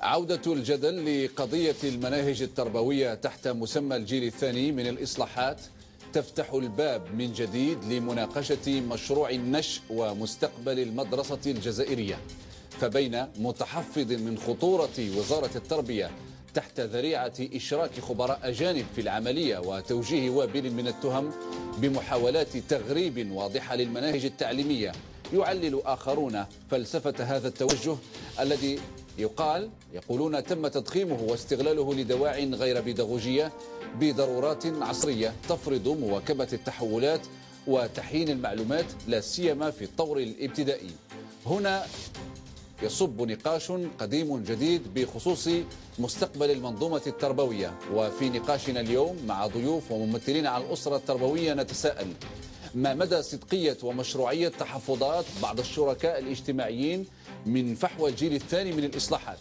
عودة الجدل لقضية المناهج التربوية تحت مسمى الجيل الثاني من الإصلاحات تفتح الباب من جديد لمناقشة مشروع النشء ومستقبل المدرسة الجزائرية. فبين متحفظ من خطورة وزارة التربية تحت ذريعة إشراك خبراء أجانب في العملية وتوجيه وابل من التهم بمحاولات تغريب واضحة للمناهج التعليمية، يعلل آخرون فلسفة هذا التوجه الذي يقولون تم تضخيمه واستغلاله لدواع غير بيداغوجية بضرورات عصرية تفرض مواكبة التحولات وتحيين المعلومات لا سيما في الطور الابتدائي. هنا يصب نقاش قديم جديد بخصوص مستقبل المنظومة التربوية، وفي نقاشنا اليوم مع ضيوف وممثلين عن الأسرة التربوية نتساءل: ما مدى صدقية ومشروعية تحفظات بعض الشركاء الاجتماعيين من فحوى الجيل الثاني من الإصلاحات؟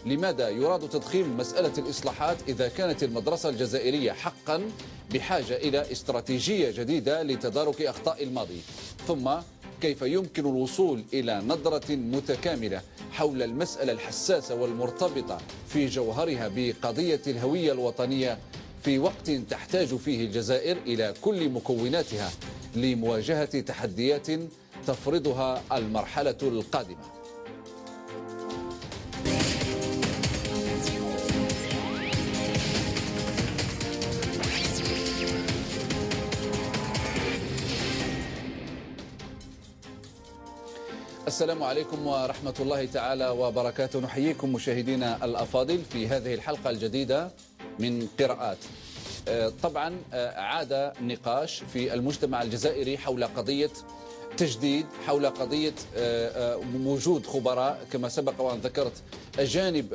لماذا يراد تضخيم مسألة الإصلاحات إذا كانت المدرسة الجزائرية حقا بحاجة إلى استراتيجية جديدة لتدارك أخطاء الماضي؟ ثم كيف يمكن الوصول إلى نظرة متكاملة حول المسألة الحساسة والمرتبطة في جوهرها بقضية الهوية الوطنية في وقت تحتاج فيه الجزائر إلى كل مكوناتها لمواجهة تحديات تفرضها المرحلة القادمة؟ السلام عليكم ورحمة الله تعالى وبركاته. نحييكم مشاهدينا الأفاضل في هذه الحلقة الجديدة من قراءات. طبعا عاد نقاش في المجتمع الجزائري حول قضية تجديد، حول قضية وجود خبراء كما سبق وأن ذكرت أجانب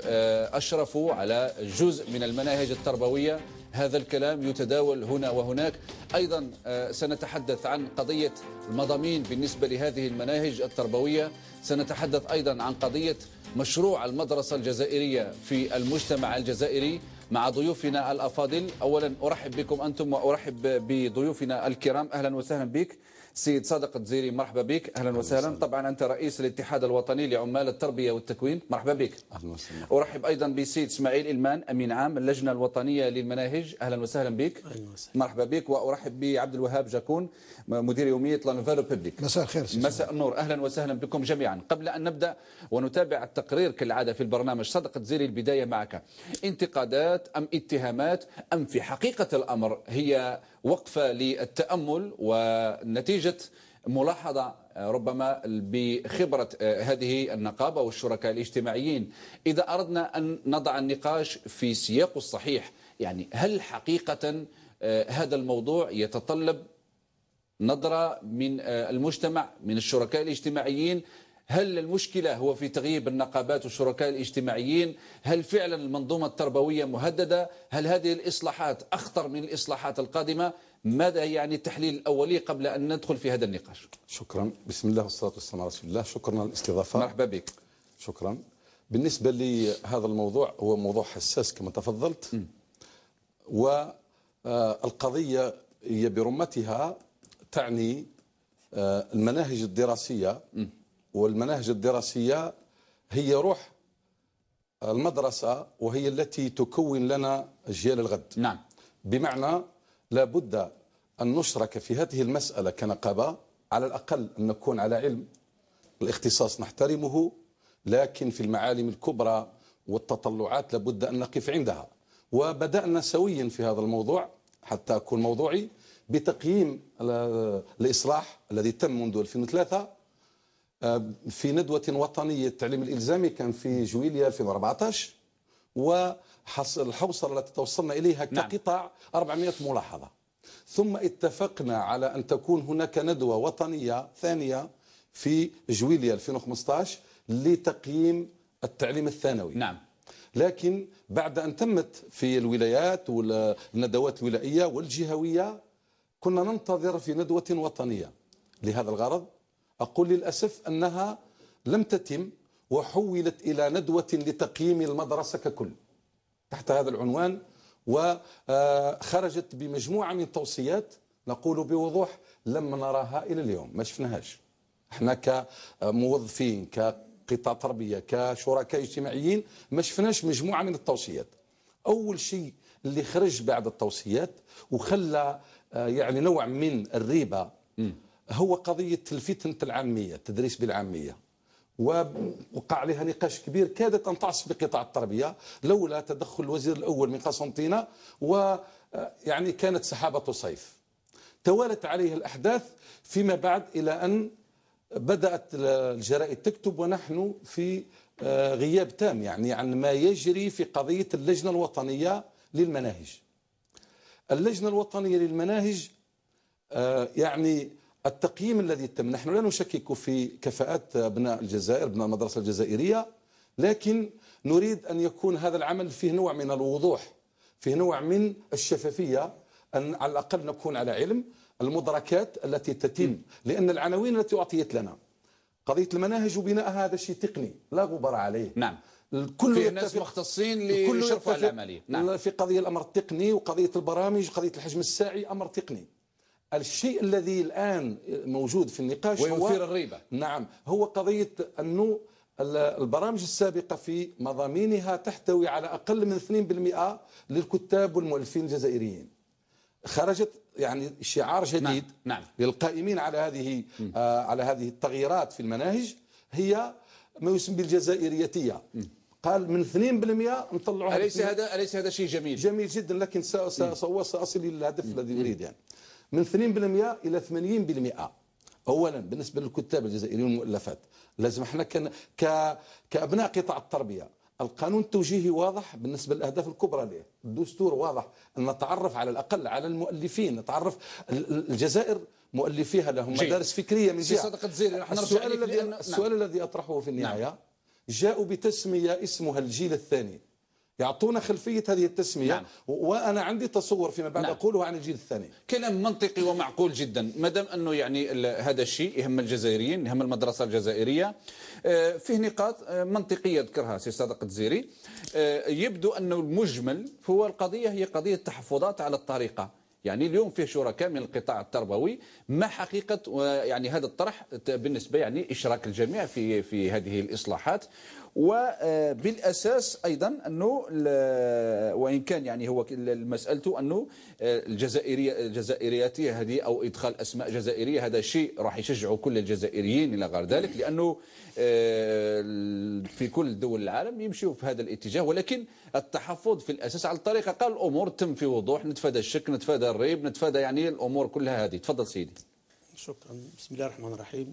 أشرفوا على جزء من المناهج التربوية. هذا الكلام يتداول هنا وهناك. أيضا سنتحدث عن قضية المضامين بالنسبة لهذه المناهج التربوية. سنتحدث أيضا عن قضية مشروع المدرسة الجزائرية في المجتمع الجزائري مع ضيوفنا الأفاضل. أولا أرحب بكم أنتم وأرحب بضيوفنا الكرام. أهلا وسهلا بك سيد صادق الدزيري، مرحبا بك. أهلا وسهلا. طبعا أنت رئيس الاتحاد الوطني لعمال التربية والتكوين، مرحبا بك. أهلا وسهلا. أرحب أيضا بسيد إسماعيل إلمان، أمين عام اللجنة الوطنية للمناهج، أهلا وسهلا بك. أهلا وسهلا. مرحبا بك. وأرحب بعبد الوهاب جاكون، مدير يومية لانوفالو بيبليك. مساء الخير. مساء النور، أهلا وسهلا بكم جميعا. قبل أن نبدأ ونتابع التقرير كالعادة في البرنامج، صادق الدزيري البداية معك. انتقادات أم اتهامات أم في حقيقة الأمر هي وقفة للتأمل ونتيجة ملاحظة ربما بخبرة هذه النقابة والشركاء الاجتماعيين؟ إذا أردنا أن نضع النقاش في سياقه الصحيح، يعني هل حقيقة هذا الموضوع يتطلب نظرة من المجتمع، من الشركاء الاجتماعيين؟ هل المشكلة هو في تغييب النقابات والشركاء الاجتماعيين؟ هل فعلا المنظومة التربوية مهددة؟ هل هذه الإصلاحات أخطر من الإصلاحات القادمة؟ ماذا يعني التحليل الأولي قبل أن ندخل في هذا النقاش؟ شكرا. بسم الله والصلاة والسلام على رسول الله. شكرا على الاستضافة. مرحبا بك. شكرا. بالنسبة لهذا الموضوع، هو موضوع حساس كما تفضلت، والقضية هي برمتها تعني المناهج الدراسية، والمناهج الدراسية هي روح المدرسة وهي التي تكون لنا أجيال الغد. نعم. بمعنى لابد أن نشرك في هذه المسألة كنقابة، على الأقل أن نكون على علم. الاختصاص نحترمه، لكن في المعالم الكبرى والتطلعات لابد أن نقف عندها. وبدأنا سويا في هذا الموضوع، حتى أكون موضوعي، بتقييم الإصلاح الذي تم منذ 2003 في ندوة وطنية التعليم الإلزامي، كان في جويليا 2014، والحوصلة التي توصلنا إليها كقطاع 400 ملاحظة. ثم اتفقنا على أن تكون هناك ندوة وطنية ثانية في جويليا 2015 لتقييم التعليم الثانوي. نعم. لكن بعد أن تمت في الولايات والندوات الولائية والجهوية، كنا ننتظر في ندوة وطنية. لهذا الغرض أقول للأسف أنها لم تتم، وحولت إلى ندوة لتقييم المدرسة ككل تحت هذا العنوان، وخرجت بمجموعة من توصيات نقول بوضوح لم نراها إلى اليوم، ما شفناهاش. احنا كموظفين قطاع تربية كشركاء اجتماعيين ما شفناش مجموعة من التوصيات. أول شيء اللي خرج بعد التوصيات وخلى يعني نوع من الريبة هو قضية الفتنة العامية، التدريس بالعامية، ووقع عليها نقاش كبير كادت أن تعصف بقطاع التربية لولا تدخل الوزير الأول من قسنطينة، ويعني كانت سحابة صيف توالت عليه الأحداث فيما بعد إلى أن بدأت الجرائد تكتب ونحن في غياب تام يعني عن ما يجري في قضية اللجنة الوطنية للمناهج. اللجنة الوطنية للمناهج يعني التقييم الذي تم، نحن لا نشكك في كفاءات أبناء الجزائر، أبناء المدرسة الجزائرية، لكن نريد أن يكون هذا العمل فيه نوع من الوضوح، فيه نوع من الشفافية، أن على الأقل نكون على علم المدركات التي تتم، لأن العناوين التي أعطيت لنا قضية المناهج وبناء هذا شيء تقني لا غبار عليه. نعم. الكل في ناس مختصين ليشرفوا على العملية. نعم. في قضية الأمر التقني وقضية البرامج وقضية الحجم الساعي أمر تقني. الشيء الذي الآن موجود في النقاش ويثير الريبة. نعم، هو قضية أنه البرامج السابقة في مضامينها تحتوي على أقل من 2% للكتاب والمؤلفين الجزائريين. خرجت يعني شعار جديد. نعم. للقائمين على هذه التغييرات في المناهج، هي ما يسمى بالجزائريتية. قال من 2% نطلعوها. أليس هذا شيء جميل؟ جميل جدا، لكن سأصل إلى الهدف الذي أريد يعني. من 2% إلى 80%. أولا بالنسبة للكتاب الجزائريين والمؤلفات لازم احنا كأبناء قطاع التربية القانون التوجيهي واضح بالنسبة للأهداف الكبرى له، الدستور واضح، أن نتعرف على الأقل على المؤلفين، نتعرف الجزائر مؤلفيها لهم مدارس فكرية من جهة. السؤال الذي أطرحه في النهاية جاءوا بتسمية اسمها الجيل الثاني، يعطونا خلفية هذه التسمية. نعم. وأنا عندي تصور فيما بعد أقوله عن الجيل الثاني. كلام منطقي ومعقول جدا، ما دام أنه يعني هذا الشيء يهم الجزائريين، يهم المدرسة الجزائرية. فيه نقاط منطقية ذكرها سي صادق الدزيري. يبدو أنه المجمل هو القضية هي قضية تحفظات على الطريقة. يعني اليوم فيه شركاء من القطاع التربوي، ما حقيقة يعني هذا الطرح بالنسبة يعني إشراك الجميع في هذه الإصلاحات. وبالأساس أيضا أنه وإن كان يعني هو مسألته أنه الجزائرياتية هذه أو إدخال أسماء جزائرية هذا شيء راح يشجعوا كل الجزائريين إلى غير ذلك، لأنه في كل دول العالم يمشوا في هذا الاتجاه، ولكن التحفظ في الأساس على الطريقة قال الأمور تم في وضوح، نتفادى الشك، نتفادى الريب، نتفادى يعني الأمور كلها هذه. تفضل سيدي. شكرا. بسم الله الرحمن الرحيم،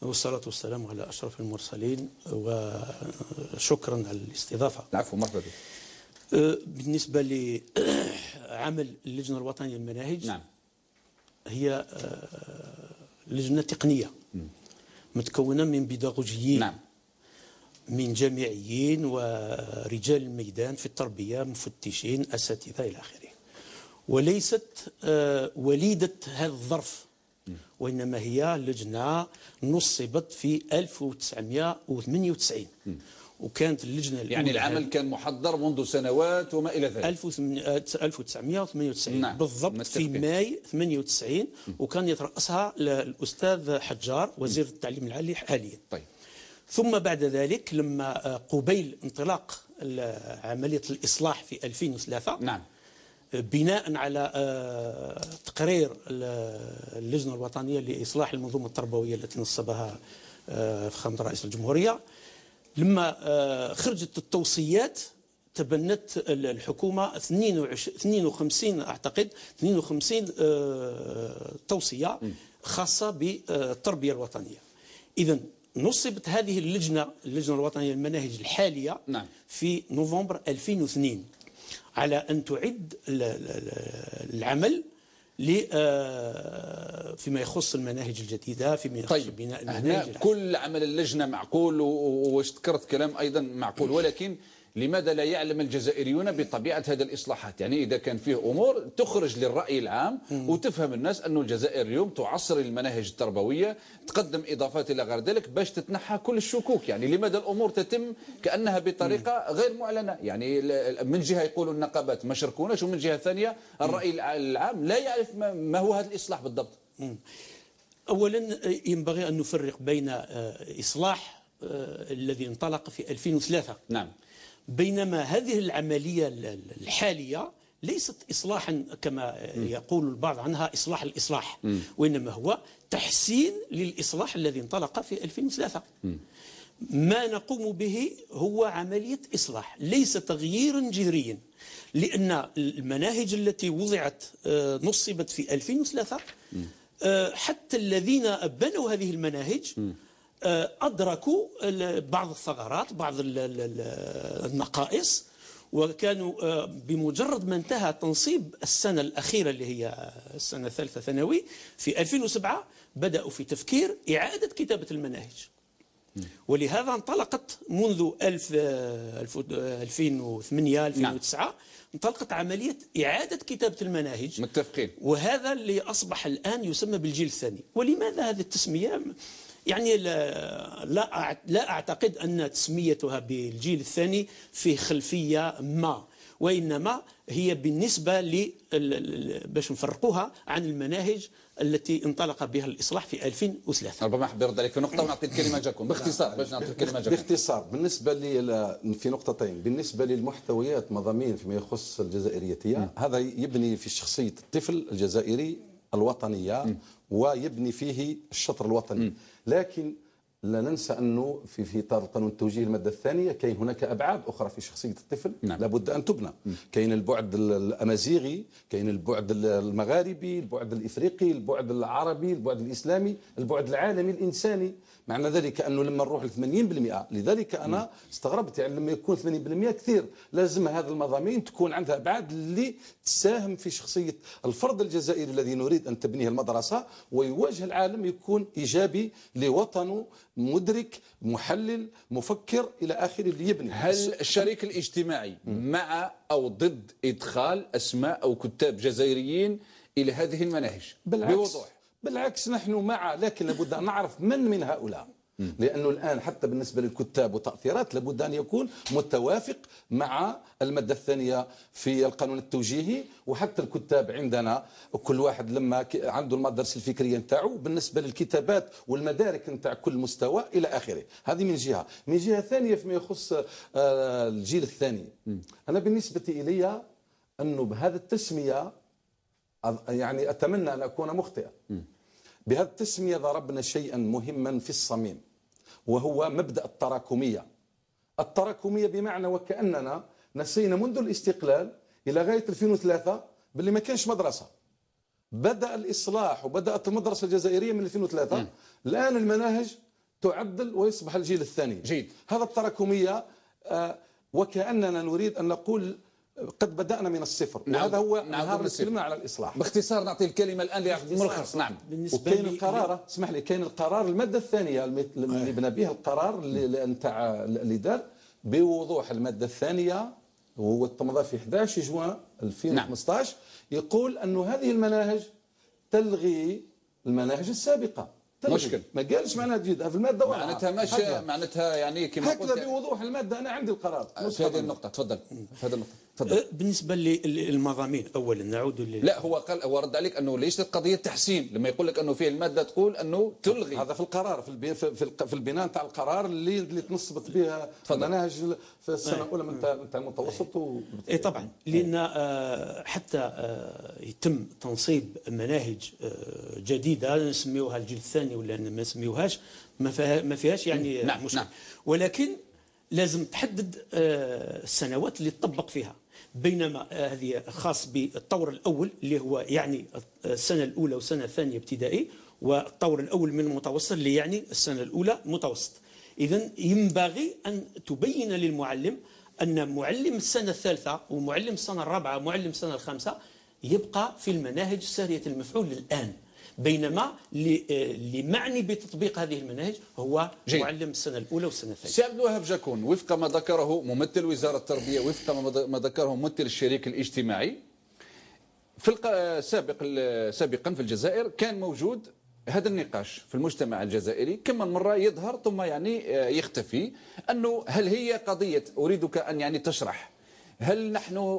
والصلاة والسلام على أشرف المرسلين، وشكرا على الاستضافة. العفو، مرحبا بك. بالنسبة لعمل اللجنة الوطنية للمناهج، نعم، هي لجنة تقنية متكونة من بيداغوجيين، نعم، من جامعيين ورجال الميدان في التربية، مفتشين، أساتذة إلى آخره، وليست وليدة هذا الظرف، وإنما هي لجنة نصبت في 1998. وكانت اللجنة يعني العمل كان محضر منذ سنوات وما إلى ذلك. 1998 نعم. بالضبط في ماي 98. وكان يترأسها الأستاذ حجار وزير التعليم العالي حاليا. طيب. ثم بعد ذلك لما قبيل انطلاق عملية الإصلاح في 2003، نعم، بناء على تقرير اللجنة الوطنية لإصلاح المنظومة التربوية التي نصبها فخامة رئيس الجمهورية، لما خرجت التوصيات تبنت الحكومة 52 أعتقد 52 توصية خاصة بالتربية الوطنية. إذن نصبت هذه اللجنة الوطنية للمناهج الحالية، نعم، في نوفمبر 2002 على أن تعد العمل فيما يخص المناهج الجديدة، فيما يخص بناء المناهج. كل عمل اللجنة معقول، وذكرت كلام أيضا معقول، ولكن لماذا لا يعلم الجزائريون بطبيعة هذه الإصلاحات؟ يعني إذا كان فيه أمور تخرج للرأي العام وتفهم الناس أن الجزائر اليوم تعصر المناهج التربوية، تقدم إضافات إلى غير ذلك باش تتنحى كل الشكوك. يعني لماذا الأمور تتم كأنها بطريقة غير معلنة؟ يعني من جهة يقولوا النقابات ما شاركوناش، ومن جهة ثانية الرأي العام لا يعرف ما هو هذا الإصلاح بالضبط. أولا ينبغي أن نفرق بين إصلاح الذي انطلق في 2003. نعم. بينما هذه العملية الحالية ليست إصلاحا كما يقول البعض عنها إصلاح الإصلاح، وإنما هو تحسين للإصلاح الذي انطلق في 2003. ما نقوم به هو عملية إصلاح ليس تغييرا جذريا، لأن المناهج التي وضعت نصبت في 2003 حتى الذين بنوا هذه المناهج أدركوا بعض الثغرات، بعض النقائص، وكانوا بمجرد ما انتهى تنصيب السنة الأخيرة اللي هي السنة الثالثة ثانوي في 2007 بدأوا في تفكير إعادة كتابة المناهج. ولهذا انطلقت منذ 2008 2009 انطلقت عملية إعادة كتابة المناهج. متفقين. وهذا اللي أصبح الآن يسمى بالجيل الثاني. ولماذا هذه التسمية؟ يعني لا أعتقد أن تسميتها بالجيل الثاني في خلفية ما، وإنما هي بالنسبة باش نفرقوها عن المناهج التي انطلق بها الإصلاح في 2003. ربما حاب يرد عليك في نقطة ونعطي الكلمة جاكم باختصار باش نعطي الكلمة جاكم. باختصار بالنسبة لي في نقطتين، بالنسبة للمحتويات مضامين فيما يخص الجزائرية، هذا يبني في شخصية الطفل الجزائري الوطنية ويبني فيه الشطر الوطني. لكن لا ننسى أنه في إطار القانون التوجيهي المادة الثانية كاين هناك أبعاد أخرى في شخصية الطفل لابد أن تبنى. كاين البعد الأمازيغي، كاين البعد المغاربي، البعد الإفريقي، البعد العربي، البعد الإسلامي، البعد العالمي الإنساني. معنى ذلك أنه لما نروح ل 80%، لذلك أنا استغربت يعني لما يكون 80% كثير، لازم هذه المضامين تكون عندها أبعاد اللي تساهم في شخصية الفرد الجزائري الذي نريد أن تبنيه المدرسة ويواجه العالم، يكون إيجابي لوطنه، مدرك، محلل، مفكر إلى آخره اللي يبني. هل الشريك الاجتماعي مع أو ضد إدخال أسماء أو كتاب جزائريين إلى هذه المناهج؟ بوضوح. بالعكس نحن مع، لكن لابد أن نعرف من هؤلاء، لأنه الآن حتى بالنسبة للكتاب وتأثيرات لابد أن يكون متوافق مع المادة الثانية في القانون التوجيهي. وحتى الكتاب عندنا كل واحد لما عنده المدرسة الفكرية نتاعو بالنسبة للكتابات والمدارك نتاع كل مستوى إلى آخره. هذه من جهة. من جهة ثانية فيما يخص الجيل الثاني، أنا بالنسبة إلي أنه بهذا التسمية يعني أتمنى أن أكون مخطئا. بهذه التسمية ضربنا شيئا مهما في الصميم، وهو مبدأ التراكمية. التراكمية بمعنى وكأننا نسينا منذ الاستقلال إلى غاية 2003 باللي ما كانش مدرسة. بدأ الإصلاح وبدأت المدرسة الجزائرية من 2003. الآن المناهج تعدل ويصبح الجيل الثاني. جيد. هذا التراكمية وكأننا نريد أن نقول قد بدأنا من الصفر. وهذا هو نهار نتكلم على الإصلاح. باختصار نعطي الكلمة الآن لعبد ملخص. نعم. وكاين القرار، اسمح لي، كاين القرار المادة الثانية اللي بنى بها القرار نتاع اللي دار بوضوح. المادة الثانية وهو تمضى في 11 جوان 2015 يقول أنه هذه المناهج تلغي المناهج السابقة. مشكل. ما قالش معناها جديد في الماده معناتها ماشي، معناتها يعني كما قلت هكذا بوضوح الماده. انا عندي القرار في هذه النقطه. تفضل في هذه النقطه. تفضل. بالنسبه للمضامين اولا نعود لا هو قال، هو رد عليك انه ليست قضيه تحسين لما يقول لك انه فيه الماده تقول انه تلغي. هذا في القرار في البناء تاع القرار اللي تنصبت به المناهج في السنه الاولى من تاع المتوسط. اي طبعا، لان حتى يتم تنصيب مناهج جديده نسميوها الجيل الثاني ولا ما نسميوهاش ما فيهاش يعني مشكل. نعم. ولكن لازم تحدد السنوات اللي تطبق فيها. بينما هذه خاص بالطور الأول اللي هو يعني السنة الأولى والسنة الثانية ابتدائي، والطور الأول من المتوسط اللي يعني السنة الأولى متوسط. إذن ينبغي أن تبين للمعلم أن معلم السنة الثالثة ومعلم السنة الرابعة ومعلم السنة الخامسة يبقى في المناهج سارية المفعول الآن، بينما اللي معني بتطبيق هذه المناهج هو جيد. معلم السنة الأولى والسنة الثانية. سي عبد الوهاب جاكون، وفق ما ذكره ممثل وزارة التربية، وفق ما ذكره ممثل الشريك الاجتماعي، في سابقا في الجزائر كان موجود هذا النقاش في المجتمع الجزائري كم من مرة يظهر ثم يعني يختفي، أنه هل هي قضية أريدك أن يعني تشرح هل نحن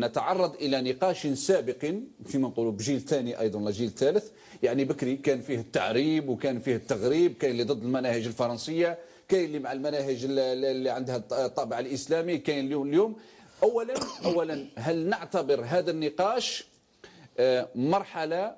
نتعرض إلى نقاش سابق فيما نقولوا بجيل ثاني أيضا لا جيل ثالث؟ يعني بكري كان فيه التعريب وكان فيه التغريب، كاين اللي ضد المناهج الفرنسية، كاين اللي مع المناهج اللي عندها الطابع الإسلامي، كاين اليوم. أولا هل نعتبر هذا النقاش مرحلة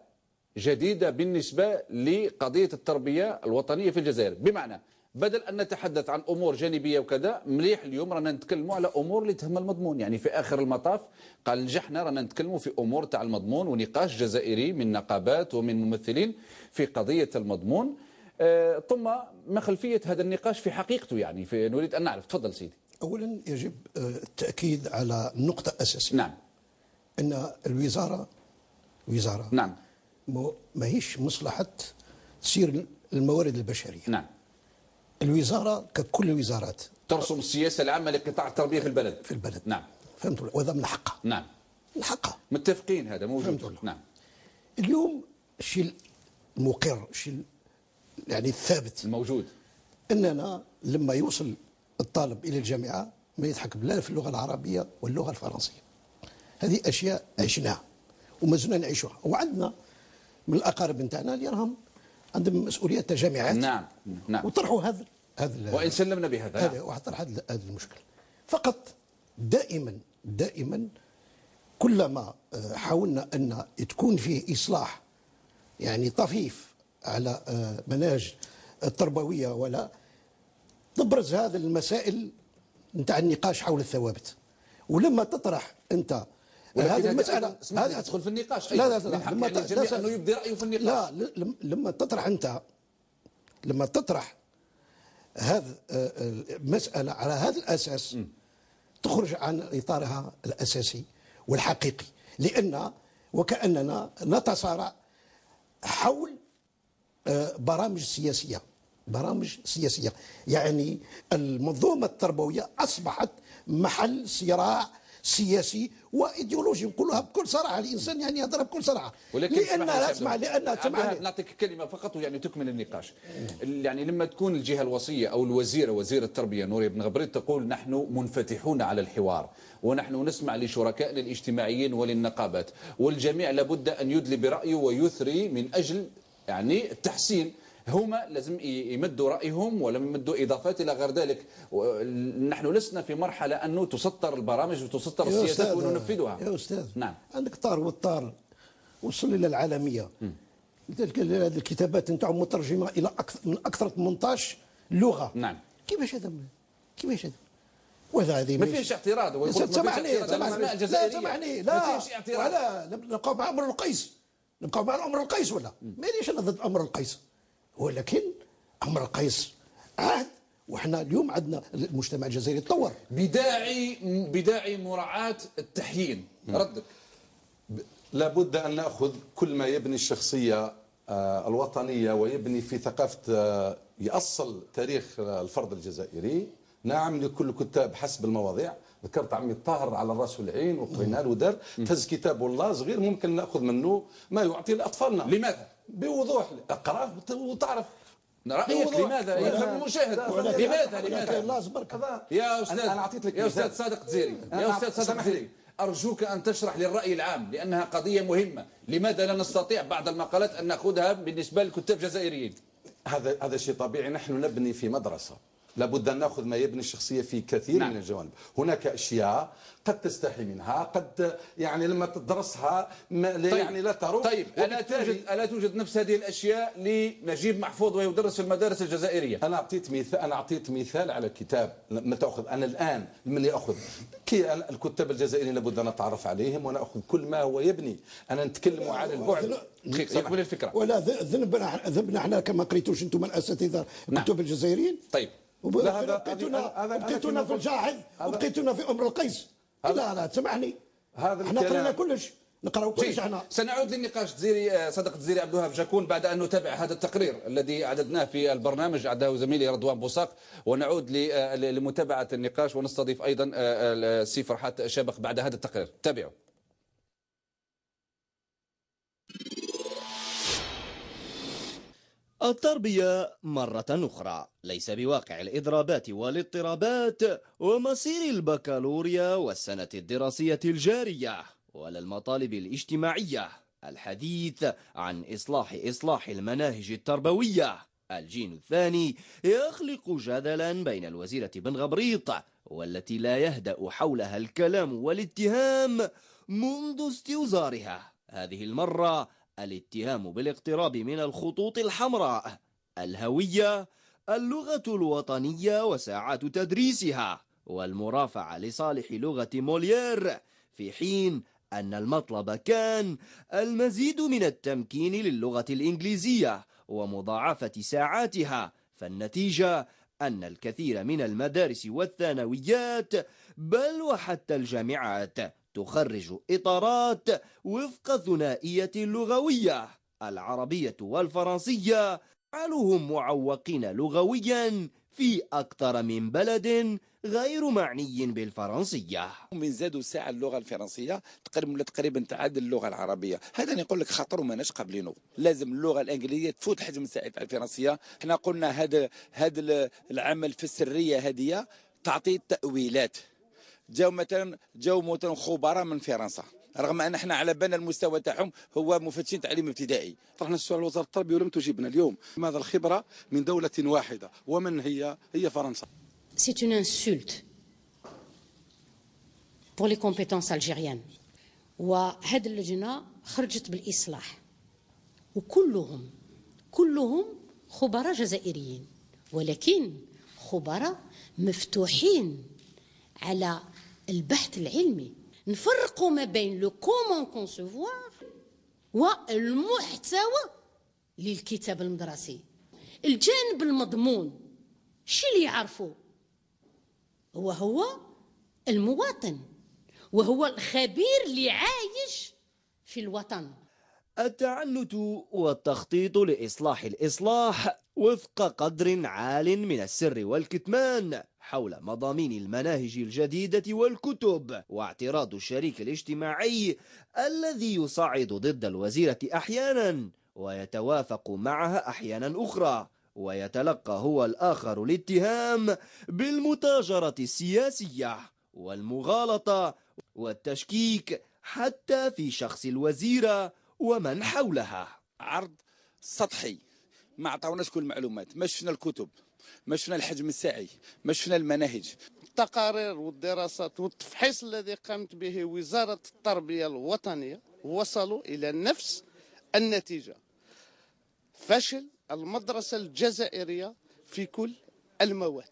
جديدة بالنسبة لقضية التربية الوطنية في الجزائر؟ بمعنى بدل أن نتحدث عن أمور جانبية وكذا، مليح اليوم رانا نتكلموا على أمور اللي تهم المضمون. يعني في آخر المطاف قال نجحنا رانا نتكلموا في أمور تاع المضمون ونقاش جزائري من نقابات ومن ممثلين في قضية المضمون. ثم ما خلفية هذا النقاش في حقيقته؟ يعني نريد أن نعرف. تفضل سيدي. أولا يجب التأكيد على نقطة أساسية. نعم. أن الوزارة نعم ما هيش مصلحة تسير الموارد البشرية. نعم. الوزارة ككل الوزارات ترسم السياسة العامة لقطاع التربية في البلد. نعم. فهمت ولا؟ وهذا من حقها. نعم. من حقها. متفقين، هذا موجود. فهمت. نعم. اليوم الشيء المقر، الشيء يعني الثابت الموجود، أننا لما يوصل الطالب إلى الجامعة ما يضحك لا في اللغة العربية واللغة الفرنسية. هذه أشياء عشناها وما زلنا نعيشها، وعندنا من الأقارب نتاعنا اللي راهم عندهم مسؤوليات جامعات. نعم. نعم. وطرحوا هذا وإن سلمنا بهذا. هذا وطرح هذا المشكل. فقط دائما كلما حاولنا أن تكون فيه إصلاح يعني طفيف على مناهج التربوية ولا تبرز هذه المسائل نتاع النقاش حول الثوابت. ولما تطرح أنت هذه المسألة هذه تدخل في النقاش. لا من حق يعني الجميع أنه يبدي رأيه في النقاش. لا، لما تطرح هذه المسألة على هذا الأساس تخرج عن إطارها الأساسي والحقيقي، لأن وكأننا نتصارع حول برامج سياسية. يعني المنظومة التربوية أصبحت محل صراع سياسي وايديولوجي، نقولها بكل صراحه. الانسان يعني يهضر بكل صراحه، لان نعطيك كلمه فقط يعني تكمل النقاش. يعني لما تكون الجهه الوصيه او الوزيره وزير التربيه نوري بن غبريت تقول نحن منفتحون على الحوار ونحن نسمع لشركائنا الاجتماعيين وللنقابات، والجميع لابد ان يدلي برايه ويثري من اجل يعني التحسين. هما لازم يمدوا رأيهم ولم يمدوا إضافات إلى غير ذلك. نحن لسنا في مرحلة أنه تسطر البرامج وتسطر السياسات وننفذها. يا أستاذ، نعم. عندك طار والطار وصل إلى العالمية. لذلك هذه الكتابات نتاعهم مترجمة إلى أكثر 18 لغة. نعم. كيفاش هذا؟ وهذا هذه ما فيش اعتراض. هو يقول سامحني لا سامحني لا ولا نبقى مع أمر القيس، نبقى مع أمر القيس ولا مانيش أنا ضد أمر القيس، ولكن أمر القيس عهد، وإحنا اليوم عندنا المجتمع الجزائري تطور بداعي مراعاة التحيين. ردك. لابد أن نأخذ كل ما يبني الشخصية الوطنية ويبني في ثقافة يأصل تاريخ الفرد الجزائري. نعم، لكل كتاب حسب المواضيع. ذكرت عمي الطاهر على الراس والعين وقرينا له ودار تهز كتاب والله صغير ممكن ناخذ منه ما يعطي لاطفالنا. لماذا؟ بوضوح اقراه وتعرف رايك. لماذا؟ يفهم المشاهد. لماذا؟ الله يصبرك. يا استاذ أنا أعطيت لك يا استاذ صادق الجزيري، ارجوك ان تشرح للراي العام لانها قضيه مهمه. لماذا لا نستطيع بعض المقالات ان ناخذها بالنسبه للكتاب الجزائريين؟ هذا شيء طبيعي. نحن نبني في مدرسه، لابد أن نأخذ ما يبني الشخصية في كثير من الجوانب. هناك أشياء قد تستحي منها، قد يعني لما تدرسها يعني لا تروح. طيب ألا توجد نفس هذه الأشياء لنجيب محفوظ ويدرس في المدارس الجزائرية؟ أنا أعطيت مثال على كتاب. لما تأخذ أنا الآن من أخذ الكتاب الجزائريين لابد أن نتعرف عليهم ونأخذ كل ما هو يبني. أنا نتكلم على البعد. يكمل الفكرة. ولا ذنبنا احنا كما قريتوش انتم الأساتذة الكتب الجزائريين. طيب. بقيتونا في الجاحظ وبقيتونا في أمر القيس. لا سامحني، احنا قرينا كلش، نقراو كلش احنا. سنعود للنقاش. صدق الجزيري عبد الوهاب جاكون بعد ان نتابع هذا التقرير الذي اعددناه في البرنامج، اعده زميلي رضوان بوساق، ونعود لمتابعه النقاش ونستضيف ايضا السي فرحات شابخ بعد هذا التقرير. تابعوا. التربية مرة أخرى ليس بواقع الإضرابات والاضطرابات ومصير البكالوريا والسنة الدراسية الجارية ولا المطالب الاجتماعية. الحديث عن إصلاح المناهج التربوية. الجيل الثاني يخلق جدلا بين الوزيرة بن غبريط والتي لا يهدأ حولها الكلام والاتهام منذ استوزارها. هذه المرة الاتهام بالاقتراب من الخطوط الحمراء، الهوية، اللغة الوطنية وساعات تدريسها، والمرافعة لصالح لغة موليير، في حين أن المطلب كان المزيد من التمكين للغة الإنجليزية ومضاعفة ساعاتها. فالنتيجة أن الكثير من المدارس والثانويات بل وحتى الجامعات تخرج إطارات وفق ثنائية لغوية، العربية والفرنسية، جعلهم معوقين لغويا في أكثر من بلد غير معني بالفرنسية. من زادوا ساعة اللغة الفرنسية تقريبا تعادل اللغة العربية. هذا نقول لك خطر وماناش قابلينه. لازم اللغة الإنجليزية تفوت حجم الساعات الفرنسية. احنا قلنا هذا العمل في السرية هذه تعطي تأويلات. جاو مثلا خبراء من فرنسا رغم ان احنا على بالنا المستوى تاعهم هو مفتشين تعليم ابتدائي. طرحنا السؤال لوزارة التربية ولم تجيبنا اليوم. لماذا الخبرة من دولة واحدة ومن هي فرنسا؟ C'est une insulte pour les compétences algériennes. وهذه اللجنة خرجت بالإصلاح وكلهم خبراء جزائريين، ولكن خبراء مفتوحين على البحث العلمي. نفرقوا ما بين لو كومون كونسيفوار والمحتوى للكتاب المدرسي. الجانب المضمون شي اللي يعرفوا هو المواطن وهو الخبير اللي عايش في الوطن. التعنت والتخطيط لإصلاح الإصلاح وفق قدر عال من السر والكتمان حول مضامين المناهج الجديدة والكتب، واعتراض الشريك الاجتماعي الذي يصعد ضد الوزيرة أحيانا ويتوافق معها أحيانا أخرى، ويتلقى هو الآخر الاتهام بالمتاجرة السياسية والمغالطة والتشكيك حتى في شخص الوزيرة ومن حولها. عرض سطحي، ما عطاوناش كل المعلومات، ما شفنا الكتب، ما شفنا الحجم الساعي، ما شفنا المناهج. التقارير والدراسات والتفحيص الذي قامت به وزارة التربية الوطنية وصلوا إلى نفس النتيجة: فشل المدرسة الجزائرية في كل المواد.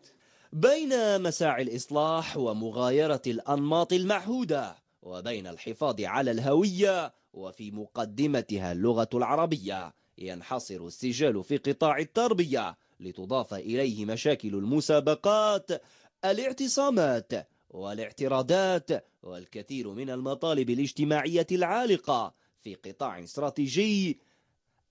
بين مساعي الإصلاح ومغايرة الأنماط المعهودة، وبين الحفاظ على الهوية وفي مقدمتها اللغة العربية، ينحصر السجال في قطاع التربية، لتضاف إليه مشاكل المسابقات، الاعتصامات والاعتراضات، والكثير من المطالب الاجتماعية العالقة في قطاع استراتيجي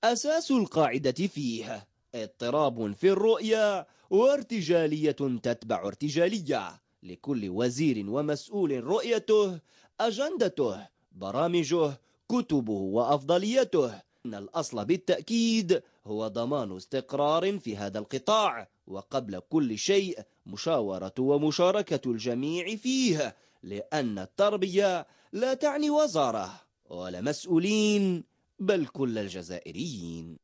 أساس القاعدة فيه اضطراب في الرؤية وارتجالية تتبع ارتجالية. لكل وزير ومسؤول رؤيته، أجندته، برامجه، كتبه وأفضليته. إن الأصل بالتأكيد هو ضمان استقرار في هذا القطاع، وقبل كل شيء مشاورة ومشاركة الجميع فيه، لأن التربية لا تعني وزارة ولا مسؤولين، بل كل الجزائريين.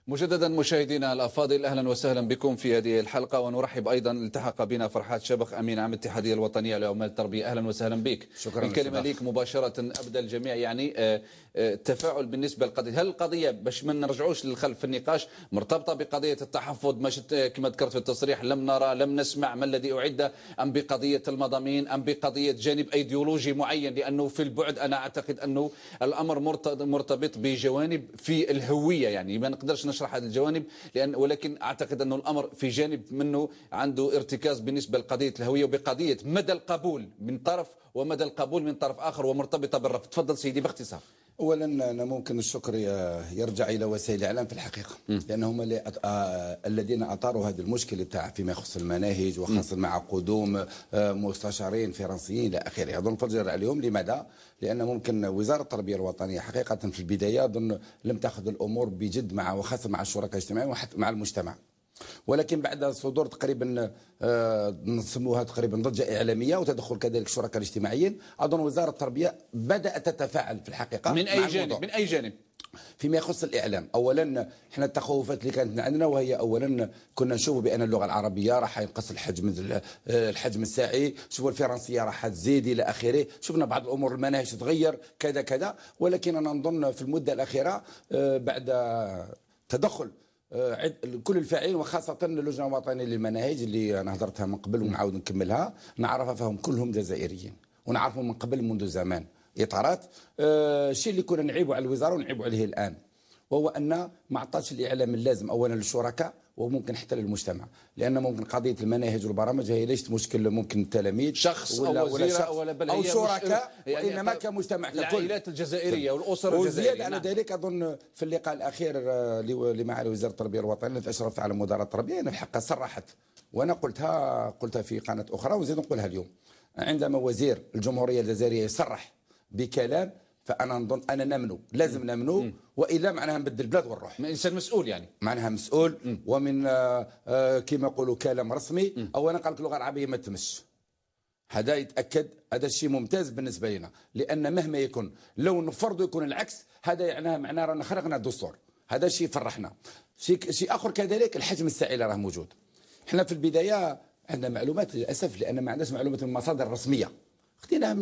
مجددا مشاهدينا الأفاضل، أهلا وسهلا بكم في هذه الحلقة، ونرحب أيضا التحق بنا فرحات شبخ أمين عام الاتحادية الوطنية لعمال التربية. أهلا وسهلا بك. شكرا. الكلمة ليك مباشرة. أبدأ الجميع يعني التفاعل بالنسبة للقضية. هل القضية باش ما نرجعوش للخلف في النقاش مرتبطة بقضية التحفظ كما ذكرت في التصريح، لم نرى لم نسمع ما الذي أعد، أم بقضية المضامين، أم بقضية جانب أيديولوجي معين؟ لأنه في البعد أنا أعتقد أنه الأمر مرتبط بجوانب في الهوية، يعني ما نقدرش نشرح هذه الجوانب ولكن أعتقد أنه الأمر في جانب منه عنده ارتكاز بالنسبة لقضية الهوية وبقضية مدى القبول من طرف ومدى القبول من طرف آخر ومرتبطة بالرفض. تفضل سيدي باختصار. اولا انا ممكن الشكر يرجع الى وسائل الاعلام في الحقيقه، لانهم الذين اثاروا هذا المشكل تاع فيما يخص المناهج، وخاصه مع قدوم مستشارين فرنسيين الى اخره. اظن فجر عليهم. لماذا؟ لان ممكن وزاره التربيه الوطنيه حقيقه في البدايه اظن لم تاخذ الامور بجد مع وخاصه مع الشركاء الاجتماعيين وحتى مع المجتمع. ولكن بعد صدور تقريبا نسموها تقريبا ضجه اعلاميه وتدخل كذلك الشركاء الاجتماعيين، اظن وزاره التربيه بدات تتفاعل في الحقيقه. من اي جانب؟ من اي جانب؟ فيما يخص الاعلام، اولا احنا التخوفات اللي كانت عندنا، وهي اولا كنا نشوفوا بان اللغه العربيه راح ينقص الحجم الساعي، شوفوا الفرنسيه راح تزيد الى اخره، شفنا بعض الامور المناهج تتغير كذا كذا. ولكن انا نظن في المده الاخيره بعد تدخل كل الفاعلين وخاصة اللجنة الوطنية للمناهج اللي أنا هضرتها من قبل ونعاود نكملها، نعرفها فهم كلهم جزائريين ونعرفهم من قبل منذ زمان إطارات. الشيء اللي كنا نعيبوا على الوزارة ونعيبوا عليه الآن، وهو أن ما عطاتش الإعلام اللازم أولا للشركاء وممكن حتى للمجتمع، لان ممكن قضيه المناهج والبرامج هي ليست مشكل ممكن التلاميذ شخص ولا او وزيره شخص ولا بل او هي شركاء، يعني وانما كمجتمع ككل. العائلات الجزائريه والاسر الجزائريه. وزياده على ذلك اظن في اللقاء الاخير لمعالي وزاره التربيه الوطنيه التي اشرفت على مدراء التربيه، ان الحق صرحت، وانا قلتها في قناه اخرى وزيد نقولها اليوم، عندما وزير الجمهوريه الجزائريه يصرح بكلام فانا نظن انا نمنو، لازم نمنو، والا معناها نبدل البلاد ونروح. انسان مسؤول يعني. معناها مسؤول ومن كما يقولوا كلام رسمي. اولا قال لك اللغه العربيه ما تمش، هذا يتاكد، هذا الشيء ممتاز بالنسبه لنا، لان مهما يكون لو نفرضوا يكون العكس هذا معناه رانا خرقنا الدستور، هذا الشيء فرحنا. شيء اخر كذلك الحجم الساعي راه موجود. احنا في البدايه عندنا معلومات للاسف، لان ما عندناش معلومات من مصادر رسميه، خديناها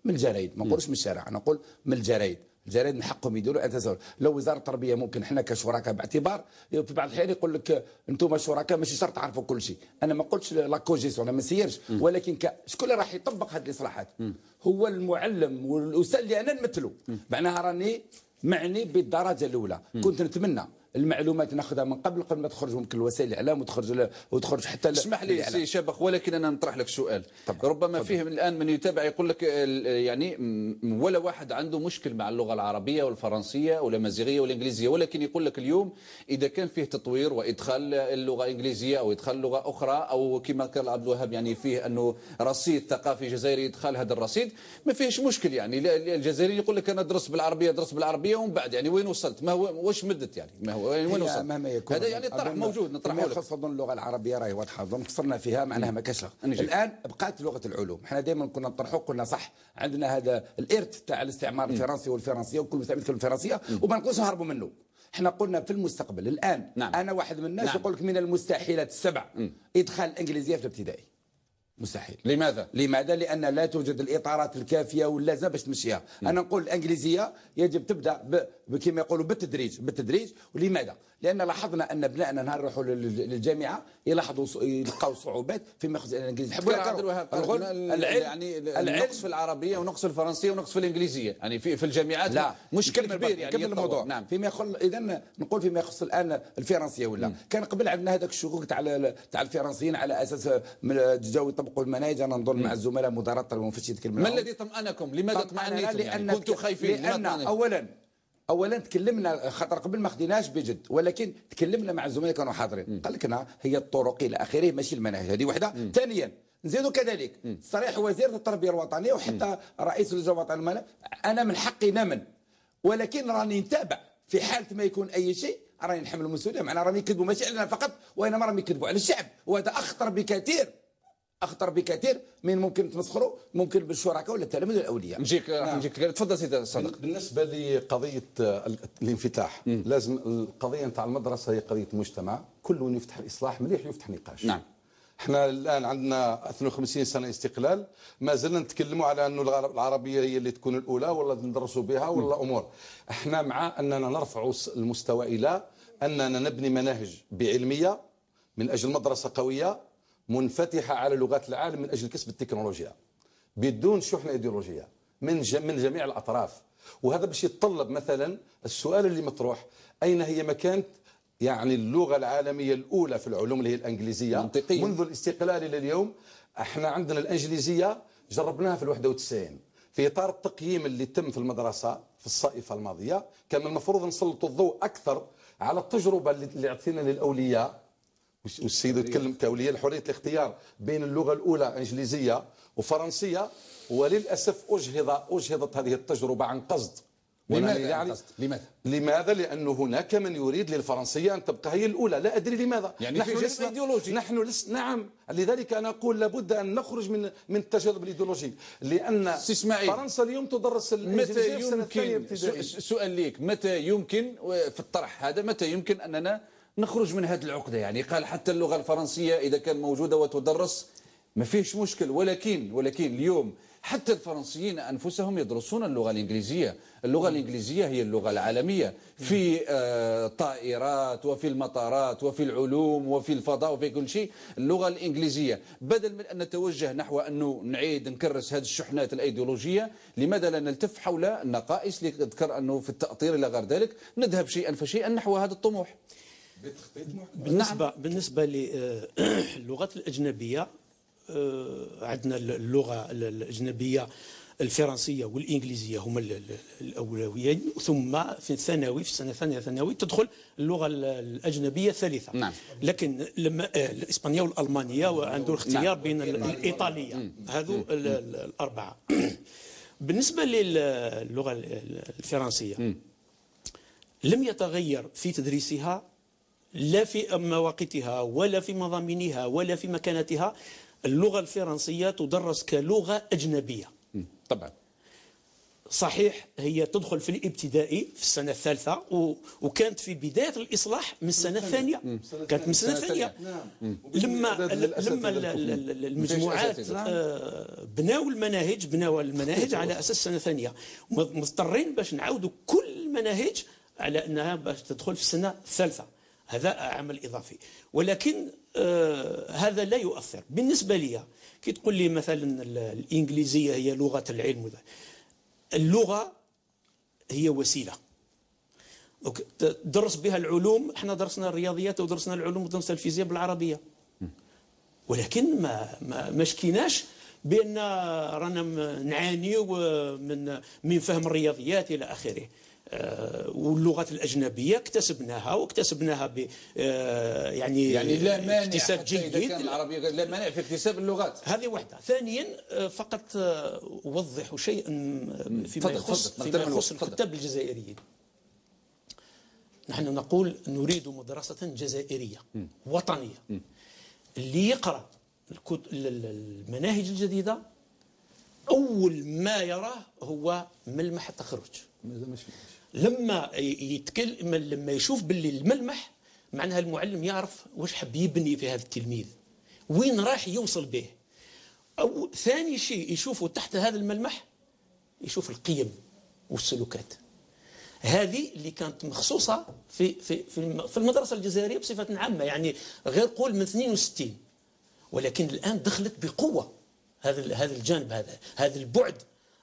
من الجرايد، ما نقولش من الشارع، انا نقول من الجرايد. الجرايد من حقهم يديروا تساؤل. لو وزاره التربيه ممكن احنا كشركاء باعتبار في بعض الاحيان يقول لك انتم شركاء ماشي شرط تعرفوا كل شيء، انا ما قلتش لا كوجيسيون انا ما نسيرش، ولكن شكون اللي راح يطبق هذه الاصلاحات؟ هو المعلم والاستاذ اللي انا نمثله، معناها راني معني بالدرجه الاولى. كنت نتمنى المعلومات ناخذها من قبل ما تخرج ممكن الوسائل الاعلام وتخرج حتى اسمح لي سي شابخ، ولكن انا نطرح لك سؤال ربما فيه الان من يتابع يقول لك يعني ولا واحد عنده مشكل مع اللغه العربيه والفرنسيه والامازيغيه والانجليزيه، ولكن يقول لك اليوم اذا كان فيه تطوير وادخال اللغه الانجليزيه او ادخال لغه اخرى، او كما قال عبد الوهاب يعني فيه انه رصيد ثقافي جزائري ادخال هذا الرصيد، ما فيهش مشكل. يعني الجزائري يقول لك انا درس بالعربيه ومن بعد يعني وين وصلت؟ ما هو واش مدت يعني ما هو وين وصل؟ مهما يكون هذا يعني الطرح موجود نطرحه لك. خاصة اللغة العربية راهي واضحة، قصرنا فيها معناها ما كاش. الآن بقات لغة العلوم، احنا دائما كنا نطرحوا قلنا صح عندنا هذا الإرث تاع الاستعمار الفرنسي والفرنسية وكل مستعمر يتكلم الفرنسية وما نقولش نهربوا منه. احنا قلنا في المستقبل الآن أنا واحد من الناس يقول لك من المستحيلات السبع إدخال الإنجليزية في الابتدائي. مستحيل. لماذا؟ لأن لا توجد الإطارات الكافية واللازمة باش تمشيها. أنا نقول الإنجليزية يجب تبدأ كما يقولوا بالتدريج. ولماذا؟ لأن لاحظنا أن أبنائنا نهار يروحوا للجامعة يلقاو صعوبات فيما يخص الإنجليزية. يعني نقص في العربية ونقص في الفرنسية ونقص في الإنجليزية، يعني في الجامعات لا مشكل كبير يعني. كمل الموضوع. نعم. فيما يخص إذا نقول فيما يخص الآن الفرنسية ولا كان قبل عندنا هذاك الشكوك تاع الفرنسيين على أساس جاوا يطبقوا المناهج. أنا نظن مع الزملاء مدراء التربية ما فيش يتكلم. ما الذي طمأنكم؟ لماذا طمأنتم؟ يعني كنتوا خايفين؟ لأن اولا تكلمنا خاطر قبل ما خديناش بجد، ولكن تكلمنا مع الزملاء كانوا حاضرين، قال لك هي الطرق الى اخره ماشي المناهج، هذه وحده. ثانيا نزيدوا كذلك صريح وزير التربيه الوطنيه وحتى رئيس اللجنه الوطنيه، انا من حقي نمن، ولكن راني نتابع في حاله ما يكون اي شيء راني نحمل المسؤوليه، معناها راني يكذبوا ماشي علينا فقط وانما راني يكذبوا على الشعب، وهذا اخطر بكثير من ممكن تمسخروا ممكن بالشركاء ولا التلاميذ والاولياء. نجيك تفضل سيدي صدق. بالنسبه لقضيه الانفتاح، لازم القضيه نتاع المدرسه هي قضيه مجتمع، كل وين يفتح الاصلاح مليح يفتح نقاش. نعم. احنا الان عندنا 52 سنه استقلال، ما زلنا نتكلموا على انه العربيه هي اللي تكون الاولى ولا ندرسوا بها ولا امور. احنا مع اننا نرفع المستوى الى اننا نبني مناهج بعلميه من اجل مدرسه قويه منفتحة على لغات العالم من أجل كسب التكنولوجيا بدون شحنة إيديولوجية من جميع الأطراف. وهذا باش يتطلب مثلا السؤال اللي مطروح، أين هي مكانة يعني اللغة العالمية الأولى في العلوم اللي هي الإنجليزية منذ الاستقلال إلى اليوم. احنا عندنا الإنجليزية جربناها في 91 في إطار التقييم اللي تم في المدرسة في الصائفة الماضية كان المفروض نسلط الضوء أكثر على التجربة اللي أعطينا للأولياء، والسيد يتكلم كأولياء حرية الاختيار بين اللغة الأولى إنجليزية وفرنسية، وللأسف أجهضت هذه التجربة عن قصد. لماذا يعني لماذا؟ لأن هناك من يريد للفرنسية أن تبقى هي الأولى، لا أدري لماذا. يعني نحن في جانب ايديولوجي. نحن نعم، لذلك أنا أقول لابد أن نخرج من التجاذب الإيديولوجي، لأن فرنسا اليوم تدرس متى يمكن سؤال ليك، متى يمكن في الطرح هذا متى يمكن أننا نخرج من هذه العقدة؟ يعني قال حتى اللغة الفرنسية إذا كان موجودة وتدرس ما فيش مشكل، ولكن اليوم حتى الفرنسيين أنفسهم يدرسون اللغة الإنجليزية. اللغة الإنجليزية هي اللغة العالمية في الطائرات وفي المطارات وفي العلوم وفي الفضاء وفي كل شيء. اللغة الإنجليزية بدل من أن نتوجه نحو أنه نعيد نكرس هذه الشحنات الأيديولوجية، لماذا لا نلتف حول النقائص اللي ذكر أنه في التأطير إلى غير ذلك، نذهب شيئا فشيئا نحو هذا الطموح. بالنسبة للغات الأجنبية، عندنا اللغة الأجنبية الفرنسية والإنجليزية هما الأولويين، ثم في الثانوي في السنة الثانية ثانوي تدخل اللغة الأجنبية الثالثة. نعم. لكن لما الإسبانية والألمانية وعنده الاختيار نعم. بين الإيطالية، هذو الأربعة. بالنسبة للغة الفرنسية لم يتغير في تدريسها لا في مواقيتها ولا في مضامينها ولا في مكانتها. اللغة الفرنسية تدرس كلغة أجنبية. طبعا صحيح هي تدخل في الابتدائي في السنة الثالثة، وكانت في بداية الإصلاح من السنة الثانية، كانت من السنة الثانية. لما المجموعات بناو المناهج على أساس السنة الثانية، مضطرين باش نعاودوا كل المناهج على أنها باش تدخل في السنة الثالثة. هذا عمل إضافي، ولكن هذا لا يؤثر. بالنسبة لي كي تقول لي مثلا الإنجليزية هي لغة العلم، اللغة هي وسيلة درس بها العلوم. احنا درسنا الرياضيات ودرسنا العلوم ودرسنا الفيزياء بالعربية، ولكن ما شكيناش بأن رانا نعاني من فهم الرياضيات إلى آخره. واللغات الأجنبية واكتسبناها ب يعني لا مانع اكتساب جيد. إذا كان العربية لا مانع في اكتساب اللغات. هذه واحدة. ثانيا فقط أوضح شيئا فيما يخص الكتاب الجزائريين. نحن نقول نريد مدرسة جزائرية وطنية. اللي يقرأ المناهج الجديدة أول ما يراه هو ملمح التخرج. لما يشوف باللي الملمح معناها المعلم يعرف واش حب يبني في هذا التلميذ، وين راح يوصل به. أو ثاني شيء يشوفه تحت هذا الملمح، يشوف القيم والسلوكات. هذه اللي كانت مخصوصة في المدرسة الجزائرية بصفة عامة، يعني غير قول من 62، ولكن الآن دخلت بقوة هذا الجانب، هذا البعد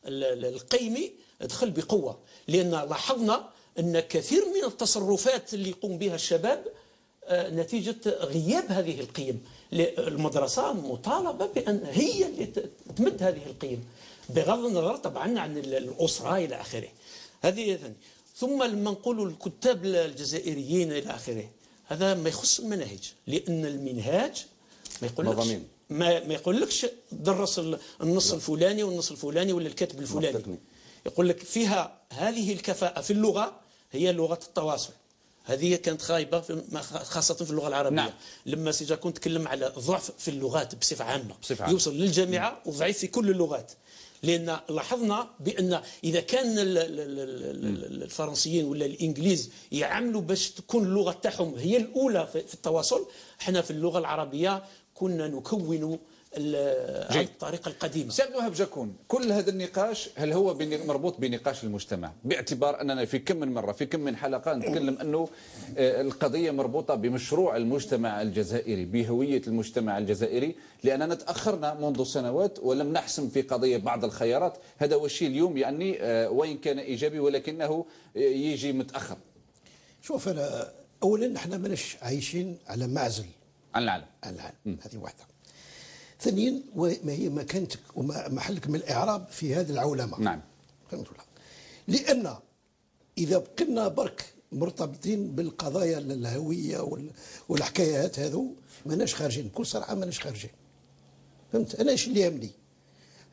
القيمي دخل بقوة. لأن لاحظنا أن كثير من التصرفات اللي يقوم بها الشباب نتيجة غياب هذه القيم. المدرسة مطالبة بأن هي اللي تمد هذه القيم، بغض النظر طبعا عن الأسرة إلى آخره. هذه ثانية. ثم لما نقول الكتاب الجزائريين إلى آخره، هذا ما يخص المناهج، لأن المنهاج ما يقولكش درس النص الفلاني والنص الفلاني ولا الكاتب الفلاني. يقول لك فيها هذه الكفاءة في اللغة هي لغة التواصل. هذه كانت خايبة خاصة في اللغة العربية. نعم. لما سيجا كنت تكلم على ضعف في اللغات بصفة عامة يوصل للجامعة وضعيف في كل اللغات. لأن لاحظنا بأن إذا كان الفرنسيين ولا الإنجليز يعملوا باش تكون اللغة تاعهم هي الأولى في التواصل، احنا في اللغة العربية كنا نكون الطريقة القديمة. سيد وهب جاكون، كل هذا النقاش هل هو مربوط بنقاش المجتمع؟ باعتبار أننا في كم من مرة في كم من حلقة نتكلم أنه القضية مربوطة بمشروع المجتمع الجزائري، بهوية المجتمع الجزائري، لأننا تأخرنا منذ سنوات ولم نحسم في قضية بعض الخيارات. هذا هو الشيء اليوم يعني وإن كان إيجابي ولكنه يجي متأخر. شوف أنا أولا نحن ماناش عايشين على معزل عن العالم. هذه واحدة. ثانيا وما هي مكانتك ومحلك من الإعراب في هذه العولمة. نعم. لأن إذا بقينا برك مرتبطين بالقضايا الهوية والحكايات هذو ماناش خارجين، بكل صراحة ماناش خارجين. فهمت؟ أنا ايش اللي يهمني؟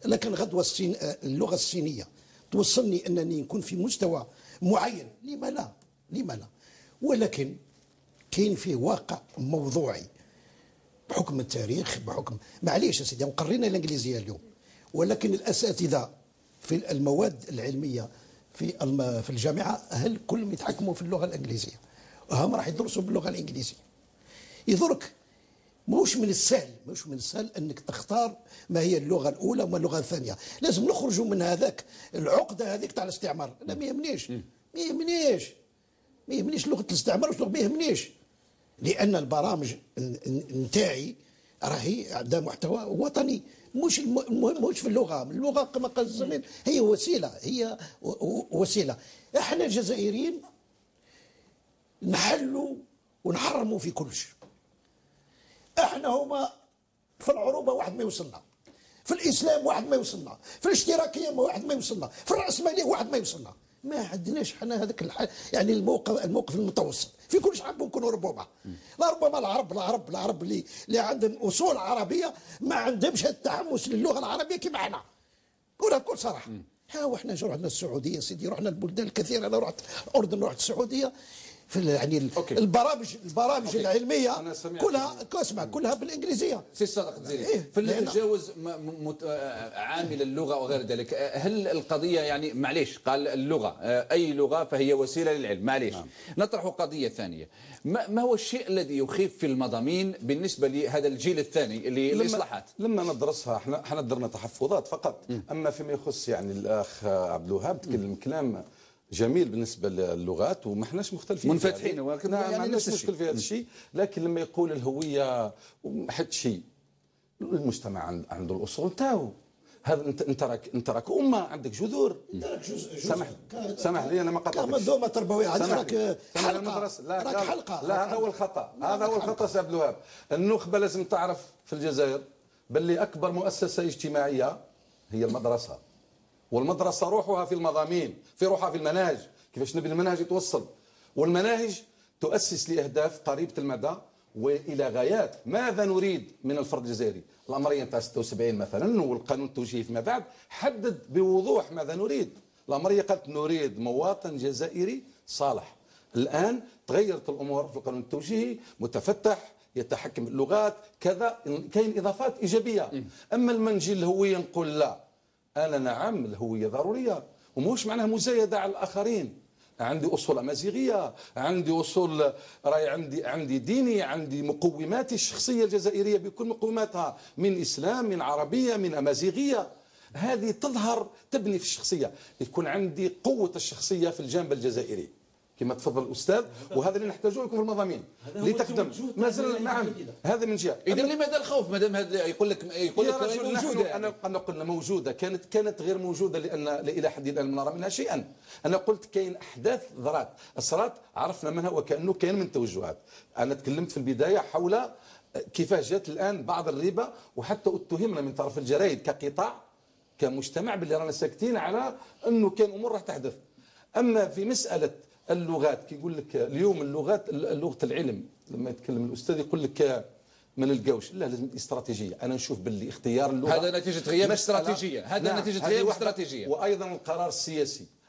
لكن غدوة اللغة الصينية توصلني أنني نكون في مستوى معين، لما لا؟ لما لا؟ ولكن كاين فيه واقع موضوعي بحكم التاريخ، بحكم معليش يا سيدي وقرينا الإنجليزية اليوم، ولكن الأساتذة في المواد العلمية في الجامعة هل كلهم يتحكموا في اللغة الإنجليزية؟ وهم راح يدرسوا باللغة الإنجليزية. يضرك مش من السهل أنك تختار ما هي اللغة الأولى وما اللغة الثانية. لازم نخرجوا من هذاك العقدة هذيك تاع الاستعمار. لا ما يهمنيش لغة الاستعمار، ما يهمنيش، لأن البرامج نتاعي راهي عندها محتوى وطني. مش في اللغة كما قال الزميل، هي وسيلة. احنا الجزائريين نحلوا ونحرموا في كل شيء. احنا هما في العروبة واحد ما يوصلنا، في الإسلام واحد ما يوصلنا، في الاشتراكية واحد ما يوصلنا، في الرأسمالية واحد ما يوصلنا. ما عندناش احنا هذاك يعني الموقف المتوسط في كل شيء. نكونوا ربما ربما العرب اللي عندهم اصول عربيه ما عندهمش التحمس للغه العربيه كما احنا. نقولها بكل صراحه. ها وإحنا رحنا السعوديه سيدي، رحنا البلدان الكثيره، انا رحت الاردن، رحت السعوديه، في يعني البرامج العلميه كلها بالانجليزيه. سي صادق الجزيري في التجاوز عامل اللغه وغير ذلك، هل القضيه يعني معليش قال اللغه اي لغه فهي وسيله للعلم، معليش نطرح قضيه ثانيه. ما هو الشيء الذي يخيف في المضامين بالنسبه لهذا الجيل الثاني للاصلاحات؟ لما ندرسها احنا درنا تحفظات فقط. اما فيما يخص يعني الاخ عبد الوهاب تكلم كلام جميل بالنسبه للغات وما احناش مختلفين منفتحين، ولكن ما عندناش مشكل في هذا الشيء. لكن لما يقول الهويه حد شيء، المجتمع عنده الاصول تاعو. هذا انت راك امه، عندك جذور. سامح لي انا ما قطعتكش. منظومه تربويه راك حلقه. لا هذا هو الخطا، هذا هو الخطا سي عبد الوهاب. النخبه لازم تعرف في الجزائر باللي اكبر مؤسسه اجتماعيه هي المدرسه، والمدرسة روحها في المضامين، في روحها في المناهج. كيفاش نبي المنهج يتوصل؟ والمناهج تؤسس لأهداف قريبة المدى وإلى غايات. ماذا نريد من الفرد الجزائري؟ الأمرية نتاع 76 مثلا والقانون التوجيهي فيما بعد حدد بوضوح ماذا نريد. الأمرية قالت نريد مواطن جزائري صالح. الآن تغيرت الأمور في القانون التوجيهي، متفتح، يتحكم باللغات كذا، كاين إضافات إيجابية. أما المنجي الهوية نقول لا، أنا نعم الهوية ضرورية وموش معناها مزايدة على الآخرين. عندي أصول أمازيغية، عندي أصول راي، عندي ديني، عندي مقوماتي الشخصية الجزائرية بكل مقوماتها، من إسلام، من عربية، من أمازيغية. هذه تظهر تبني في الشخصية، يكون عندي قوة الشخصية في الجانب الجزائري كما تفضل الأستاذ، وهذا اللي نحتاجه يكون في المضامين لتخدم. ما زال نعم هذا من جهة. إذا لماذا الخوف ما دام هذا يقول لك موجودة؟ أنا قلنا موجودة، كانت غير موجودة لأن إلى حد الآن نرى منها شيئا. أنا قلت كاين أحداث أثرات عرفنا منها وكأنه كان من توجهات. أنا تكلمت في البداية حول كيفاش جات الآن بعض الريبة، وحتى اتهمنا من طرف الجرائد كقطاع كمجتمع باللي رانا ساكتين على أنه كان أمور راح تحدث. أما في مسألة اللغات كيقول لك اليوم اللغات، لغه العلم لما يتكلم الاستاذ يقول لك ما نلقاوش، لا لازم استراتيجيه. انا نشوف باللي اختيار اللغه هذا نتيجه غياب استراتيجيه، هذا نتيجه غياب استراتيجيه. وايضا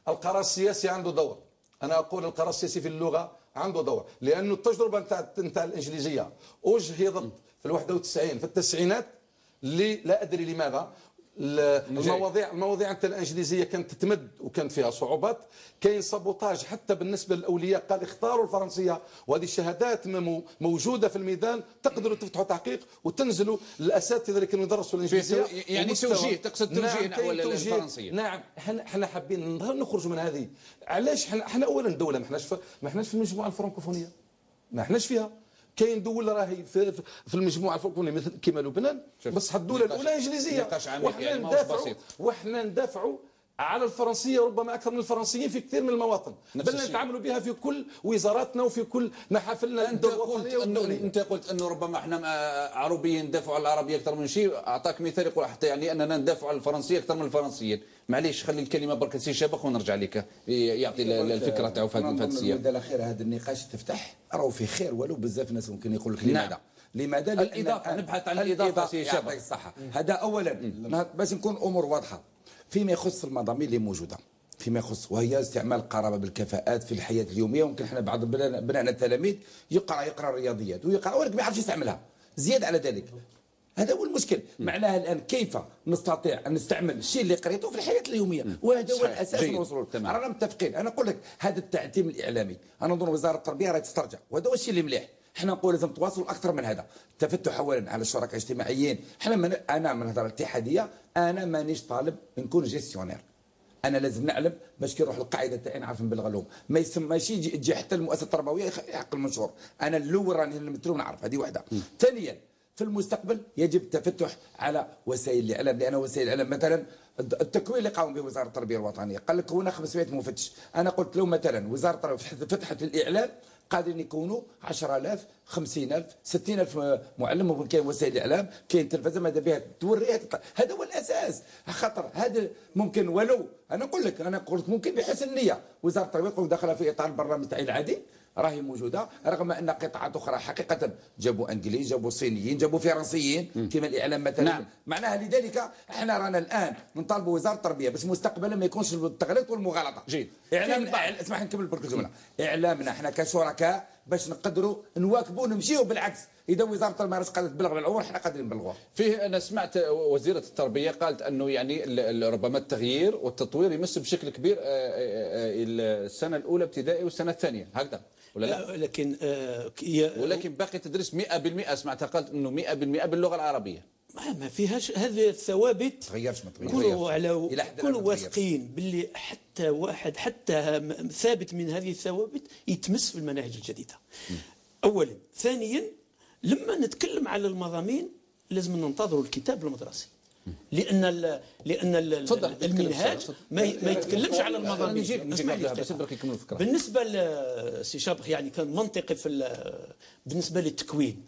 القرار السياسي عنده دور. انا اقول القرار السياسي في اللغه عنده دور، لانه التجربه نتاع الانجليزيه اجهضت في 91 في التسعينات لا ادري لماذا. المواضيع نتاع الانجليزيه كانت تتمد وكانت فيها صعوبات. كاين سابوتاج حتى بالنسبه للاولياء، قال اختاروا الفرنسيه، وهذه الشهادات موجوده في الميدان، تقدروا تفتحوا تحقيق وتنزلوا الاساتذه اللي كانوا يدرسوا الانجليزيه. يعني توجيه، تقصد توجيه نحو الفرنسيه. نعم احنا حابين نخرجوا من هذه. علاش احنا اولا دوله ما احناش في المجموعه الفرنكوفونيه، ما احناش فيها. كاين دول راهي في المجموعه الفرنكوفونيه مثل كيما لبنان، بس الدوله الاولى انجليزيه. وحنا ندافعوا على الفرنسيه ربما اكثر من الفرنسيين في كثير من المواطن، بل نتعامل بها في كل وزاراتنا وفي كل محافلنا. انت قلت انه ربما احنا عربيين ندافعوا على العربيه اكثر من شيء، اعطاك مثال يقول حتى يعني اننا ندافع على الفرنسيه اكثر من الفرنسيين. معليش خلي الكلمه برك سي شابخ ونرجع لك يعطي الفكره تاعو في هذه السياق. المدى خير هذا النقاش تفتح راهو في خير، ولو بزاف الناس ممكن يقول لك لماذا؟ نعم. لماذا؟ الاضافه، نبحث عن الاضافه سي شابخ. يعطيك الصحه. هذا اولا باش نكون امور واضحه فيما يخص المضامين اللي موجوده، فيما يخص وهي استعمال القرابه بالكفاءات في الحياه اليوميه. ممكن احنا بعض بناتنا التلاميذ يقرا الرياضيات ويقرا ولكن ما يعرفش يستعملها. زياده على ذلك هذا هو المشكل. معناها الان كيف نستطيع ان نستعمل الشيء اللي قريته في الحياه اليوميه، وهذا هو الاساس نوصلوا له. رانا متفقين. انا نقول لك هذا التعتيم الاعلامي انا نظن وزاره التربيه راهي تسترجع، وهذا هو الشيء اللي مليح. احنا نقول لازم تواصلوا اكثر من هذا، التفتح اولا على الشركاء الاجتماعيين. انا من الهضره الاتحاديه انا مانيش طالب نكون جيستيونير، انا لازم نعلم باش كي نروح القاعده تاعي نعرف نبلغ لهم، ما يسماش يجي حتى المؤسسه التربويه يحق المنشور. انا الاول راني نمثلو نعرف، هذه واحده. ثانيا في المستقبل يجب التفتح على وسائل الاعلام، لان وسائل الاعلام مثلا التكوين اللي قام به وزاره التربيه الوطنيه قال لك هنا 500 مفتش. انا قلت له مثلا وزاره التربيه فتحت الاعلام قادرين يكونوا 10,000 50,000 60,000 معلم. ممكن كاين وسائل الاعلام كاين تلفزه ماذا بها توريها هذا هو الاساس. خاطر هذا ممكن ولو انا نقول لك انا قلت ممكن بحسن نيه وزاره التربيه تكون داخله في اطار البرنامج تاعي العادي راهي موجوده، رغم ان قطاعات اخرى حقيقه جابوا انجليز جابوا صينيين جابوا فرنسيين كما الاعلام مثلا. نعم. معناها لذلك احنا رانا الان نطالبوا وزاره التربيه باش مستقبلا ما يكونش التغليط والمغالطه. جيد. اسمح نكمل برك الجمله. اعلامنا احنا كشركاء باش نقدروا نواكبوا ونمشيوا بالعكس. اذا وزاره التربيه راهي قادره تبلغ بالعمر احنا قادرين نبلغوها. فيه انا سمعت وزيره التربيه قالت انه يعني ربما التغيير والتطوير يمس بشكل كبير السنه الاولى ابتدائي والسنه الثانيه هكذا ولا لا؟ ولكن باقي تدريس 100%. سمعتها قالت انه 100% باللغه العربيه. ما فيهاش هذه الثوابت. تغيرش ما تغيرش. كونوا واثقين باللي حتى واحد حتى ثابت من هذه الثوابت يتمس في المناهج الجديده. اولا. ثانيا لما نتكلم على المضامين لازم ننتظروا الكتاب المدرسي، لان المنهاج ما يتكلمش على المضامين. بالنسبه لسي شابخ يعني كان منطقي بالنسبه للتكوين.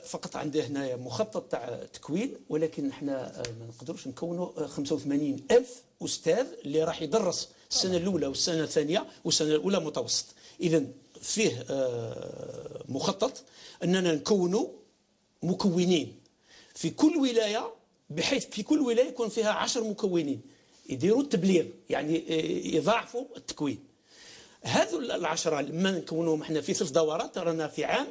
فقط عندنا هنايا مخطط تاع تكوين، ولكن احنا ما نقدروش نكونوا 85,000 استاذ اللي راح يدرس السنه الاولى والسنه الثانيه والسنه الاولى متوسط. اذا فيه مخطط اننا نكونوا مكونين في كل ولايه، بحيث في كل ولايه يكون فيها 10 مكونين يديروا التبليغ، يعني يضاعفوا التكوين. هذو ال10 لما نكونوهم احنا في 3 دورات، رانا في عام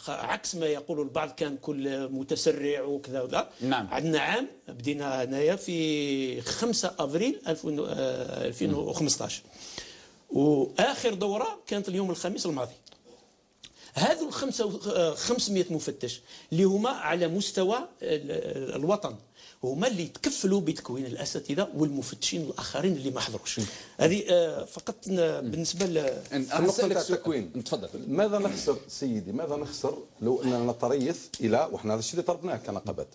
عكس ما يقول البعض كان كل متسرع وكذا وكذا. نعم. عندنا عام بدينا هنايا في 5 افريل 2015 واخر دوره كانت اليوم الخميس الماضي. هذو 500 مفتش اللي هما على مستوى الوطن هما اللي يتكفلوا بتكوين الاساتذه والمفتشين الاخرين اللي ما حضروش. هذه فقط بالنسبه لنقطه التكوين. تفضل. ماذا نخسر سيدي، ماذا نخسر لو اننا نتريث الى، وحنا هذا الشيء اللي طلبناه كنقابات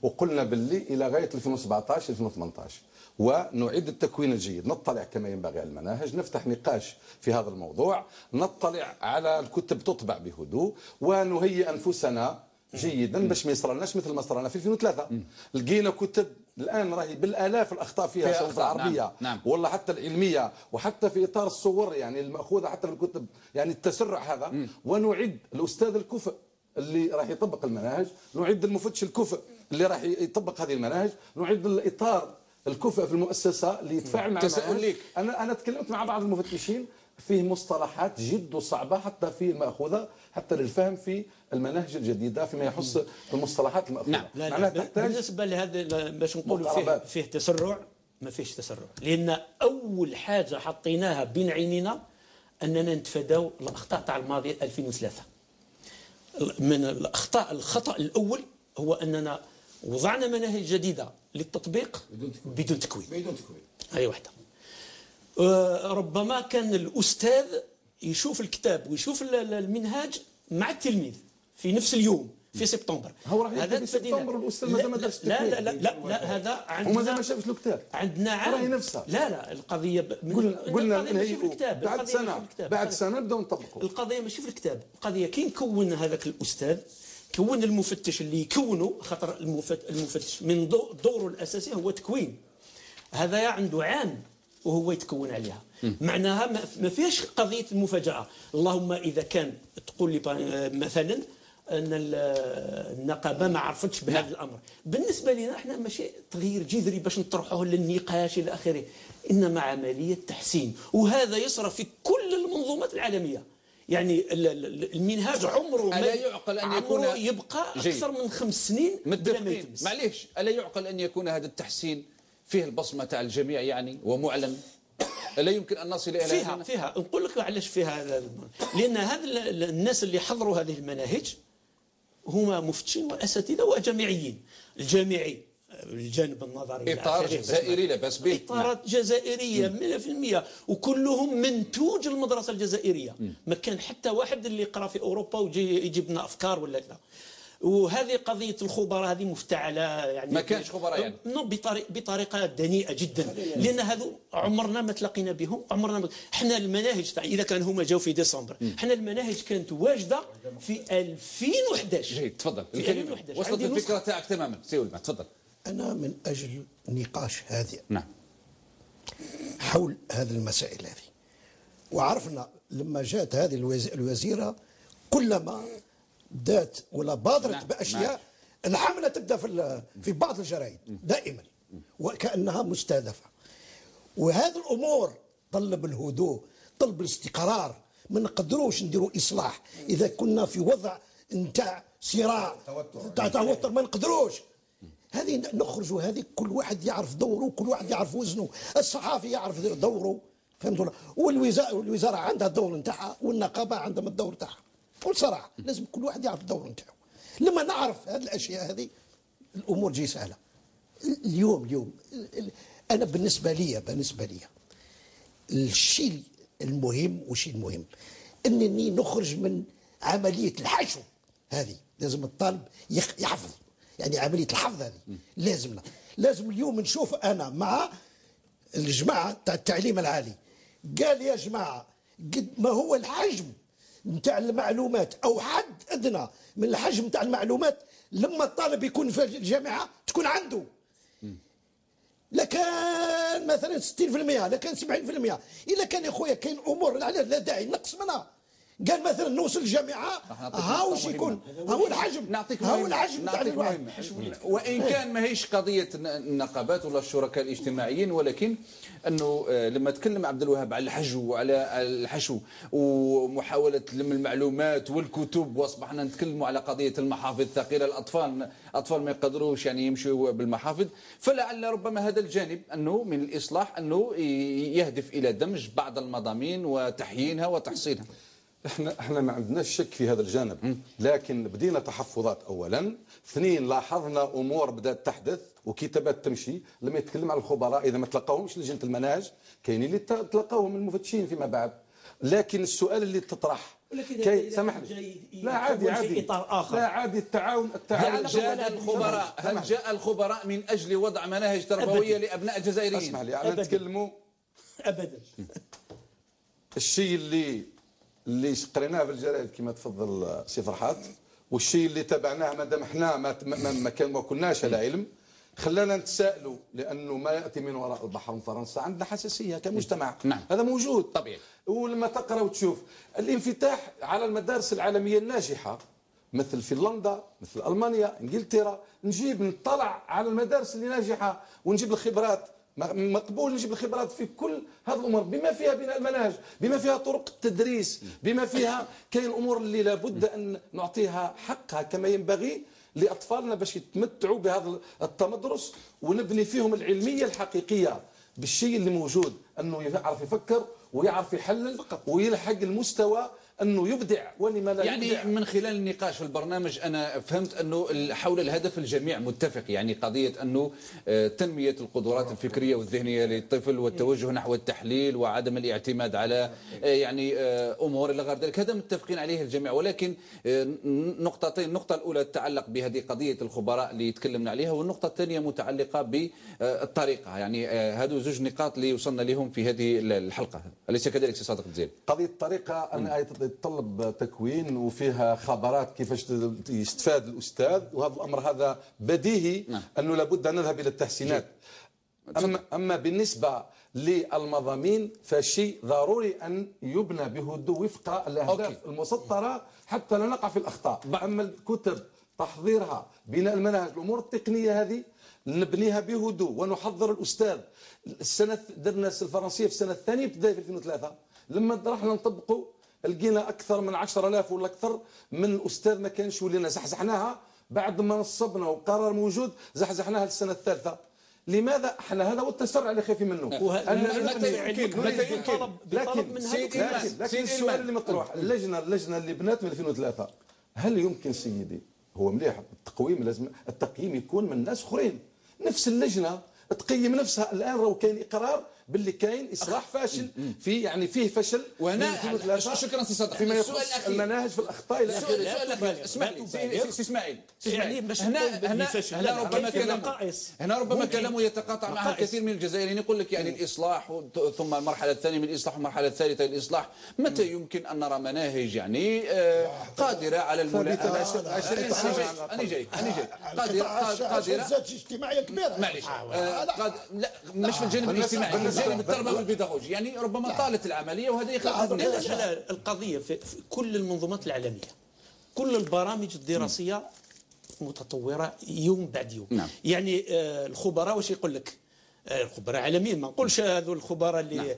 وقلنا باللي الى غايه 2017 2018 ونعيد التكوين الجيد، نطلع كما ينبغي على المناهج، نفتح نقاش في هذا الموضوع، نطلع على الكتب تطبع بهدوء ونهيئ انفسنا جيدا باش ما يصرالناش مثل ما صرالنا في 2003. لقينا كتب الان راهي بالالاف الاخطاء فيها سواء في العربيه نعم. والله حتى العلميه وحتى في اطار الصور يعني الماخوذه حتى في الكتب، يعني التسرع هذا. ونعد الاستاذ الكفء اللي راح يطبق المناهج، نعد المفتش الكفء اللي راح يطبق هذه المناهج، نعد الاطار الكفء في المؤسسه اللي يتفاعل مع المناهج. انا تكلمت مع بعض المفتشين فيه مصطلحات جد صعبه حتى في الماخوذه حتى للفهم في المناهج الجديده فيما يخص المصطلحات الماخوذه. نعم. لا بالنسبه لهذا باش نقولوا فيه تسرع، ما فيش تسرع، لان اول حاجه حطيناها بين عينينا اننا نتفاداو الاخطاء تاع الماضي 2003. من الخطا الاول هو اننا وضعنا مناهج جديده للتطبيق بدون تكوين. هي واحده. ربما كان الأستاذ يشوف الكتاب ويشوف المنهاج مع التلميذ في نفس اليوم، في سبتمبر. هو راه يبدا في سبتمبر والاستاذ مازال ما دارش لا لا لا لا, لا هذا عندنا ومازال ما شافش الكتاب عندنا عام راهي نفسها. لا القضيه قلنا ماشي في الكتاب. بعد سنه نبداو نطبقوا. القضيه ماشي في الكتاب، القضيه كي نكون هذاك الاستاذ، كون المفتش اللي يكونه، خاطر المفتش من دوره الاساسي هو تكوين، هذا عنده عام وهو يتكون عليها. معناها ما فيهاش قضيه المفاجاه. اللهم اذا كان تقول لي مثلا ان النقابه ما عرفتش بهذا الامر، بالنسبه لنا احنا ماشي تغيير جذري باش نطرحوه للنقاش الى اخره، انما عمليه تحسين، وهذا يصرف في كل المنظومات العالميه. يعني المنهاج عمره ألا يعقل أن يكون يبقى أكثر من 5 سنين متفقين؟ معليش، ألا يعقل أن يكون هذا التحسين فيه البصمة تاع الجميع يعني ومعلن؟ لا يمكن أن نصل إلى فيها نقول لك علاش فيها لأن هذا الناس اللي حضروا هذه المناهج هما مفتشين وأساتذة وجامعيين. الجامعي الجانب النظري إطار جزائري لا بأس به، إطارات جزائرية 100%، وكلهم منتوج المدرسة الجزائرية. ما كان حتى واحد اللي يقرأ في أوروبا ويجي يجيب لنا أفكار ولا كذا. وهذه قضية الخبراء هذه مفتعلة، يعني ما كانش خبراء يعني بطريقة دنيئة جدا، لأن هذو عمرنا ما تلاقينا بهم، احنا المناهج إذا كان هما جاوا في ديسمبر، احنا المناهج كانت واجدة في 2011. جيد، تفضل. الكلمة وصلت الفكرة تاعك تماما. سيولي تفضل. أنا من أجل نقاش هادئ نعم حول هذه المسائل هذه، وعرفنا لما جاءت هذه الوزيرة كلما بدات ولا بادرت بأشياء الحملة تبدأ في بعض الجرائد دائما وكأنها مستهدفة. وهذه الأمور طلب الهدوء، طلب الاستقرار. ما نقدروش نديروا إصلاح إذا كنا في وضع نتاع صراع نتاع توتر، ما نقدروش. هذه نخرج، هذه كل واحد يعرف دوره، كل واحد يعرف وزنه. الصحافي يعرف دوره، فهمتوا؟ والوزاره عندها الدور نتاعها، والنقابه عندها الدور نتاعها. بكل صراحه لازم كل واحد يعرف الدور نتاعه. لما نعرف هذه الاشياء هذه الامور تجي سهله. اليوم انا بالنسبه لي الشيء المهم والشيء المهم انني نخرج من عمليه الحشو هذه. لازم الطالب يحفظ، يعني عملية الحفظ هذه لازم اليوم نشوف. أنا مع الجماعة تاع التعليم العالي، قال يا جماعة قد ما هو الحجم نتاع المعلومات أو حد أدنى من الحجم نتاع المعلومات لما الطالب يكون في الجامعة تكون عنده. لكان مثلا 60%، لكان 70%. إلا كان يا خويا كاين أمور لا داعي نقص منها. قال مثلا نوصل الجامعه هاوش يكون هو الحجم، هو الحجم تاع الواحد. وان كان ماهيش قضيه النقابات ولا الشركاء الاجتماعيين، ولكن انه لما تكلم عبد الوهاب على الحشو وعلى الحشو ومحاوله لم المعلومات والكتب، واصبحنا نتكلموا على قضيه المحافظ الثقيله، الاطفال ما يقدروش يعني يمشوا بالمحافظ، فلعل ربما هذا الجانب انه من الاصلاح انه يهدف الى دمج بعض المضامين وتحيينها وتحصينها. احنا ما عندناش شك في هذا الجانب، لكن بدينا تحفظات اولا. اثنين، لاحظنا امور بدات تحدث وكتابات تمشي. لما يتكلم على الخبراء اذا ما تلقاوهمش لجنه المناهج، كاينين اللي تلقاوهم المفتشين فيما بعد. لكن السؤال اللي تطرح سامحني، لا عادي لا عادي التعاون هل جاء الخبراء من اجل وضع مناهج تربويه لابناء الجزائريين؟ اسمح لي نتكلموا ابدا. الشيء اللي قريناه في الجرائد كما تفضل سي فرحات، والشيء اللي تابعناه مادام احنا ما كناش على علم، خلانا نتسائلوا. لانه ما ياتي من وراء البحر من فرنسا عندنا حساسيه كمجتمع. نعم. هذا موجود طبيعي. ولما تقرا وتشوف الانفتاح على المدارس العالميه الناجحه مثل فنلندا، مثل المانيا، انجلترا، نطلع على المدارس اللي ناجحه ونجيب الخبرات. مقبول نجيب الخبرات في كل هذه الامور، بما فيها بناء المناهج، بما فيها طرق التدريس، بما فيها كاين امور اللي لابد ان نعطيها حقها كما ينبغي لاطفالنا باش يتمتعوا بهذا التمدرس، ونبني فيهم العلميه الحقيقيه بالشيء اللي موجود، انه يعرف يفكر ويعرف يحلل ويلحق المستوى انه يبدع ولما لا يعني يبدع. من خلال النقاش في البرنامج أنا فهمت أنه حول الهدف الجميع متفق، يعني قضية أنه تنمية القدرات الفكرية والذهنية للطفل والتوجه نحو التحليل وعدم الاعتماد على يعني أمور إلى غير ذلك، هذا متفقين عليه الجميع. ولكن نقطتين، النقطة الأولى تتعلق بهذه قضية الخبراء اللي تكلمنا عليها، والنقطة الثانية متعلقة بالطريقة. يعني هذو زوج نقاط اللي وصلنا لهم في هذه الحلقة، أليس كذلك سي صادق الجزيري؟ قضية الطريقة أنا يتطلب تكوين وفيها خبرات كيفاش يستفاد الأستاذ، وهذا الأمر هذا بديهي أنه لابد أن نذهب إلى التحسينات. أما بالنسبة للمضامين فشيء ضروري أن يبنى بهدوء وفق الأهداف المسطرة حتى لا نقع في الأخطاء. أما الكتب تحضيرها، بناء المناهج، الأمور التقنية هذه نبنيها بهدوء ونحضر الأستاذ. السنة درنا الفرنسية في السنة الثانية ابتدائي في 2003، لما رحنا نطبقوا لقينا أكثر من 10,000 ولا أكثر من الأستاذ ما كانش، ولينا زحزحناها بعد ما نصبنا وقرار موجود، زحزحناها للسنة الثالثة. لماذا؟ احنا هذا هو التسرع اللي خايفين منه. متى يمكن لكن السؤال اللي مطروح، اللجنة اللي بنات من 2003، هل يمكن سيدي، هو مليح التقويم، لازم التقييم يكون من ناس اخرين، نفس اللجنة تقيم نفسها. الان راهو كاين اقرار باللي كاين اصلاح فاشل في، يعني فيه فشل. وهنا شكرا سي صادق فيما يخص المناهج في الاخطاء الى اخره. السؤال الاخير، اسمح لي سي اسماعيل، يعني هنا ربما كلامه يتقاطع مع الكثير من الجزائريين، يقول لك يعني الاصلاح ثم المرحله الثانيه من الاصلاح والمرحله الثالثه للاصلاح. متى يمكن ان نرى مناهج يعني قادره على الملائمه؟ انا جاي قادره اجتماعيه كبيره، معليش لا مش في الجانب الاجتماعي، الجانب التربوي والبيداغوجي، يعني ربما طالت العمليه وهذا يخلق القضيه في كل المنظومات العالميه، كل البرامج الدراسيه متطوره يوم بعد يوم. نعم. يعني الخبراء واش يقول لك، الخبراء عالميين، ما نقولش هذو الخبراء اللي نعم.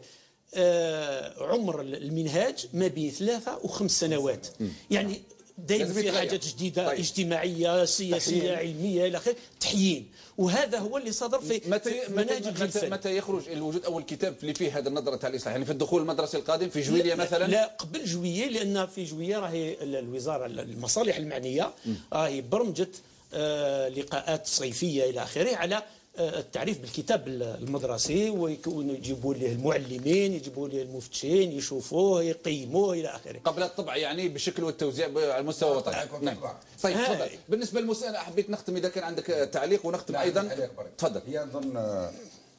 عمر المنهاج ما بين 3 و5 سنوات. يعني دايما في حاجات جديده اجتماعيه سياسيه علميه الى اخره، تحيين، وهذا هو اللي صدر في مناهج متى يخرج الوجود اول كتاب اللي فيه هذه النظره تاع الاصلاح؟ يعني في الدخول المدرسي القادم في جويليه مثلا؟ لا قبل جويليه، لان في جويليه راهي الوزاره المصالح المعنيه راهي برمجت لقاءات صيفيه الى اخره على التعريف بالكتاب المدرسي، ويجيبوا له المعلمين، يجيبوا له المفتشين، يشوفوه يقيموه الى اخره قبل الطبع، يعني بالشكل والتوزيع على المستوى الوطني. نعم. طيب تفضل. بالنسبه للمساله حبيت نختم، اذا كان عندك تعليق ونختم ايضا تفضل. هي نظن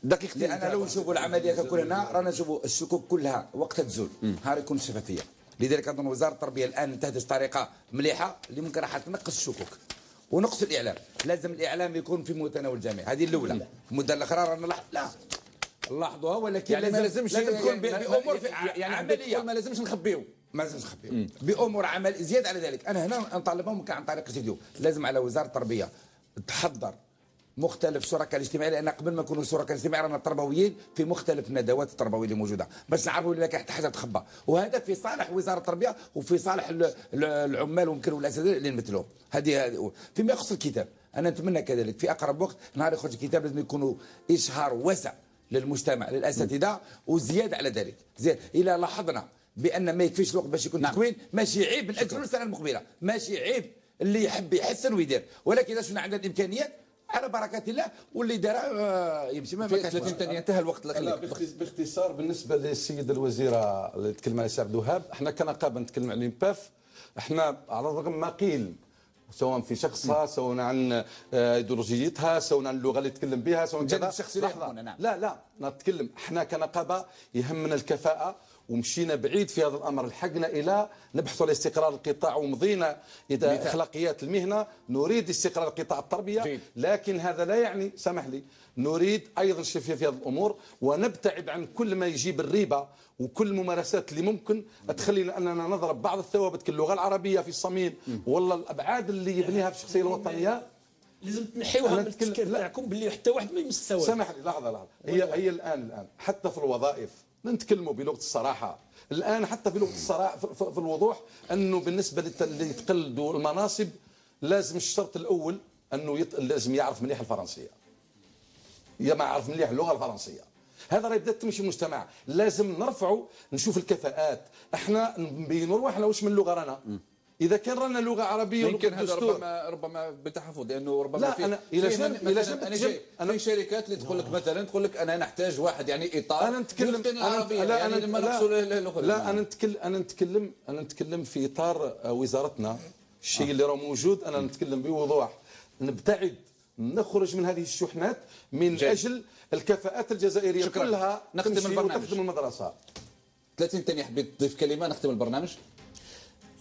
دقيقتين. لان لو نشوفوا العمليه ككل هنا رانا نشوفوا الشكوك كلها وقت تزول، ها يكون الشفافيه. لذلك اظن وزاره التربيه الان تهدف طريقه مليحه اللي ممكن راح تنقص الشكوك ونقص الاعلام. لازم الاعلام يكون في متناول الجميع، هذه الاولى. المده الاخرى رانا لا نلاحظوها، ولكن يعني لازم تكون بامور يعني عمليه، ما لازمش نخبيو، ما لازمش نخبيو بامور عمل. زياده على ذلك انا هنا نطالبهم عن طريق فيديو، لازم على وزاره التربيه تحضر مختلف شركاء الاجتماع، لان قبل ما نكونوا شركاء الاجتماع رانا تربويين في مختلف الندوات التربويه اللي موجوده، باش نعرفوا الا كاين حتى حاجه تخبى، وهذا في صالح وزاره التربيه وفي صالح العمال وممكن والاساتذه اللي نمثلوهم. هذه فيما يخص الكتاب، انا نتمنى كذلك في اقرب وقت نهار يخرج الكتاب لازم يكونوا اشهار واسع للمجتمع للاساتذه، وزياده على ذلك الى لاحظنا بان ما يكفيش الوقت باش يكون تكوين، ماشي عيب ناجلوا السنه المقبله، ماشي عيب اللي يحب يحسن ويدير، ولكن اذا شفنا عندنا الامكانيات على بركه الله واللي دار يمشي. ما في 30 ثانيه انتهى الوقت. باختصار بالنسبه للسيده الوزيره اللي تكلم عليها السي عبد الوهاب، احنا كنقابه نتكلم على الامباف، احنا على الرغم ما قيل سواء في شخصها، سواء عن ايديولوجيتها، سواء عن اللغه اللي تتكلم بها، سواء كذا الشخصي نعم. لا نتكلم احنا كنقابه يهمنا الكفاءه، ومشينا بعيد في هذا الامر، لحقنا الى نبحث على استقرار القطاع، ومضينا الى اخلاقيات المهنه، نريد استقرار قطاع التربيه، لكن هذا لا يعني، سامح لي، نريد ايضا الشفافيه في هذه الامور، ونبتعد عن كل ما يجيب الريبه وكل الممارسات اللي ممكن تخلينا اننا نضرب بعض الثوابت كاللغه العربيه في الصميم، والله الابعاد اللي يبنيها في الشخصيه الوطنيه لازم تنحيوها من التفكير تاعكم باللي حتى واحد ما يمس الثوابت. سامح لي لحظه، هي الان حتى في الوظائف نتكلموا بلغه الصراحه، الان حتى في لغه الصراحه في الوضوح، انه بالنسبه اللي يتقلدوا المناصب لازم الشرط الاول انه لازم يعرف مليح الفرنسيه، ما يعرف مليح اللغه الفرنسيه، هذا راه بدات تمشي المجتمع. لازم نرفعوا، نشوف الكفاءات، احنا نبينوا رواحنا واش من لغه رانا. اذا كان رانا لغه عربيه يمكن هذا ربما بتحفظ، لانه ربما لا في انا انا جاي في شركات اللي تقول لك مثلا، تقول لك انا نحتاج واحد يعني اطار انا نتكلم العربيه، لا يعني لما نقصوا اللغه. لا انا نتكلم في اطار وزارتنا. الشيء اللي راه موجود انا نتكلم بوضوح. نبتعد، نخرج من هذه الشحنات من اجل الكفاءات الجزائريه كلها. نختم البرنامج، تخدم المدرسه. 30 ثانيه حبيت تضيف كلمه نختم البرنامج.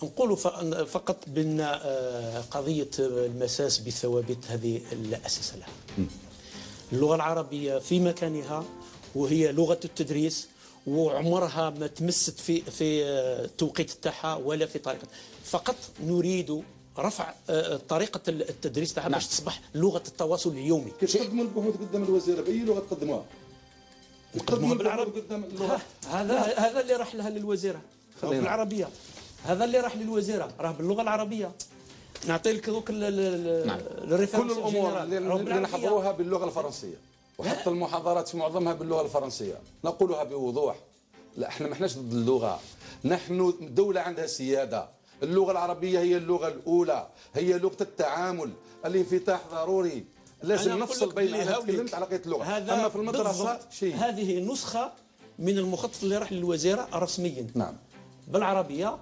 نقول فقط بأن قضية المساس بثوابت هذه لا أساس لها. اللغة العربية في مكانها، وهي لغة التدريس، وعمرها ما تمست في التوقيت تاعها ولا في طريقة. فقط نريد رفع طريقة التدريس تاعها باش تصبح لغة التواصل اليومي. كيف تقدموا البحوث قدام الوزير بأي لغة تقدموها؟ نقدموها بالعربي قدام اللغة. هذا اللي راح لها للوزيرة بالعربية. هذا اللي راح للوزيره راه باللغه العربيه. نعطي لك دوك كل الامور اللي نحضروها باللغه الفرنسيه، وحتى المحاضرات في معظمها باللغه الفرنسيه. نقولها بوضوح، لا احنا ما احناش ضد اللغه، نحن دوله عندها سياده. اللغه العربيه هي اللغه الاولى، هي لغه التعامل. الانفتاح ضروري، لازم نفصل بين. انا تكلمت على قضيه اللغه، اما في المدرسه شيء. هذه نسخه من المخطط اللي راح للوزيره رسميا. نعم. بالعربيه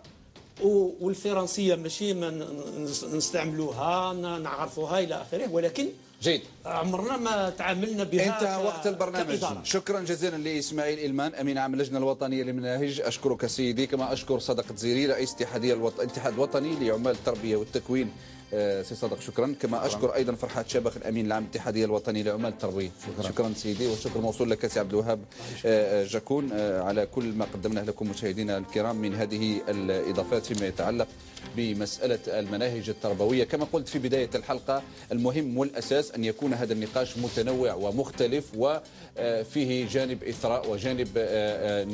والفرنسيه ماشي ما نستعملوها نعرفوها الى اخره، ولكن جيد عمرنا ما تعاملنا بها. انتهى وقت البرنامج. شكرا جزيلا لاسماعيل إلمان امين عام اللجنه الوطنيه للمناهج. اشكرك سيدي، كما اشكر صدقة زيري رئيس الاتحاد الوطني لعمال التربيه والتكوين. سي صدق شكرا. كما اشكر ايضا فرحات شابخ الامين العام الاتحاديه الوطنيه لعمال التربيه. شكرا سيدي، والشكر موصول لك سي عبد الوهاب جاكون على كل ما قدمناه لكم مشاهدينا الكرام من هذه الاضافات فيما يتعلق بمسألة المناهج التربوية. كما قلت في بداية الحلقة، المهم والأساس أن يكون هذا النقاش متنوع ومختلف وفيه جانب إثراء وجانب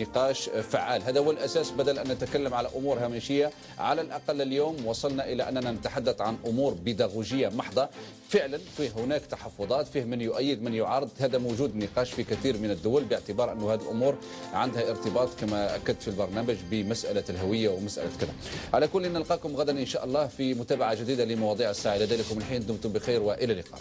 نقاش فعال. هذا هو الأساس، بدل أن نتكلم على أمور هامشية. على الأقل اليوم وصلنا إلى أننا نتحدث عن أمور بيداغوجية محضة. فعلا فيه هناك تحفظات، فيه من يؤيد من يعارض. هذا موجود نقاش في كثير من الدول، باعتبار أن هذه الأمور عندها ارتباط كما أكدت في البرنامج بمسألة الهوية ومسألة كذا. على كل نلقاكم غدا إن شاء الله في متابعة جديدة لمواضيع الساعة. لذلك من الحين دمتم بخير وإلى اللقاء.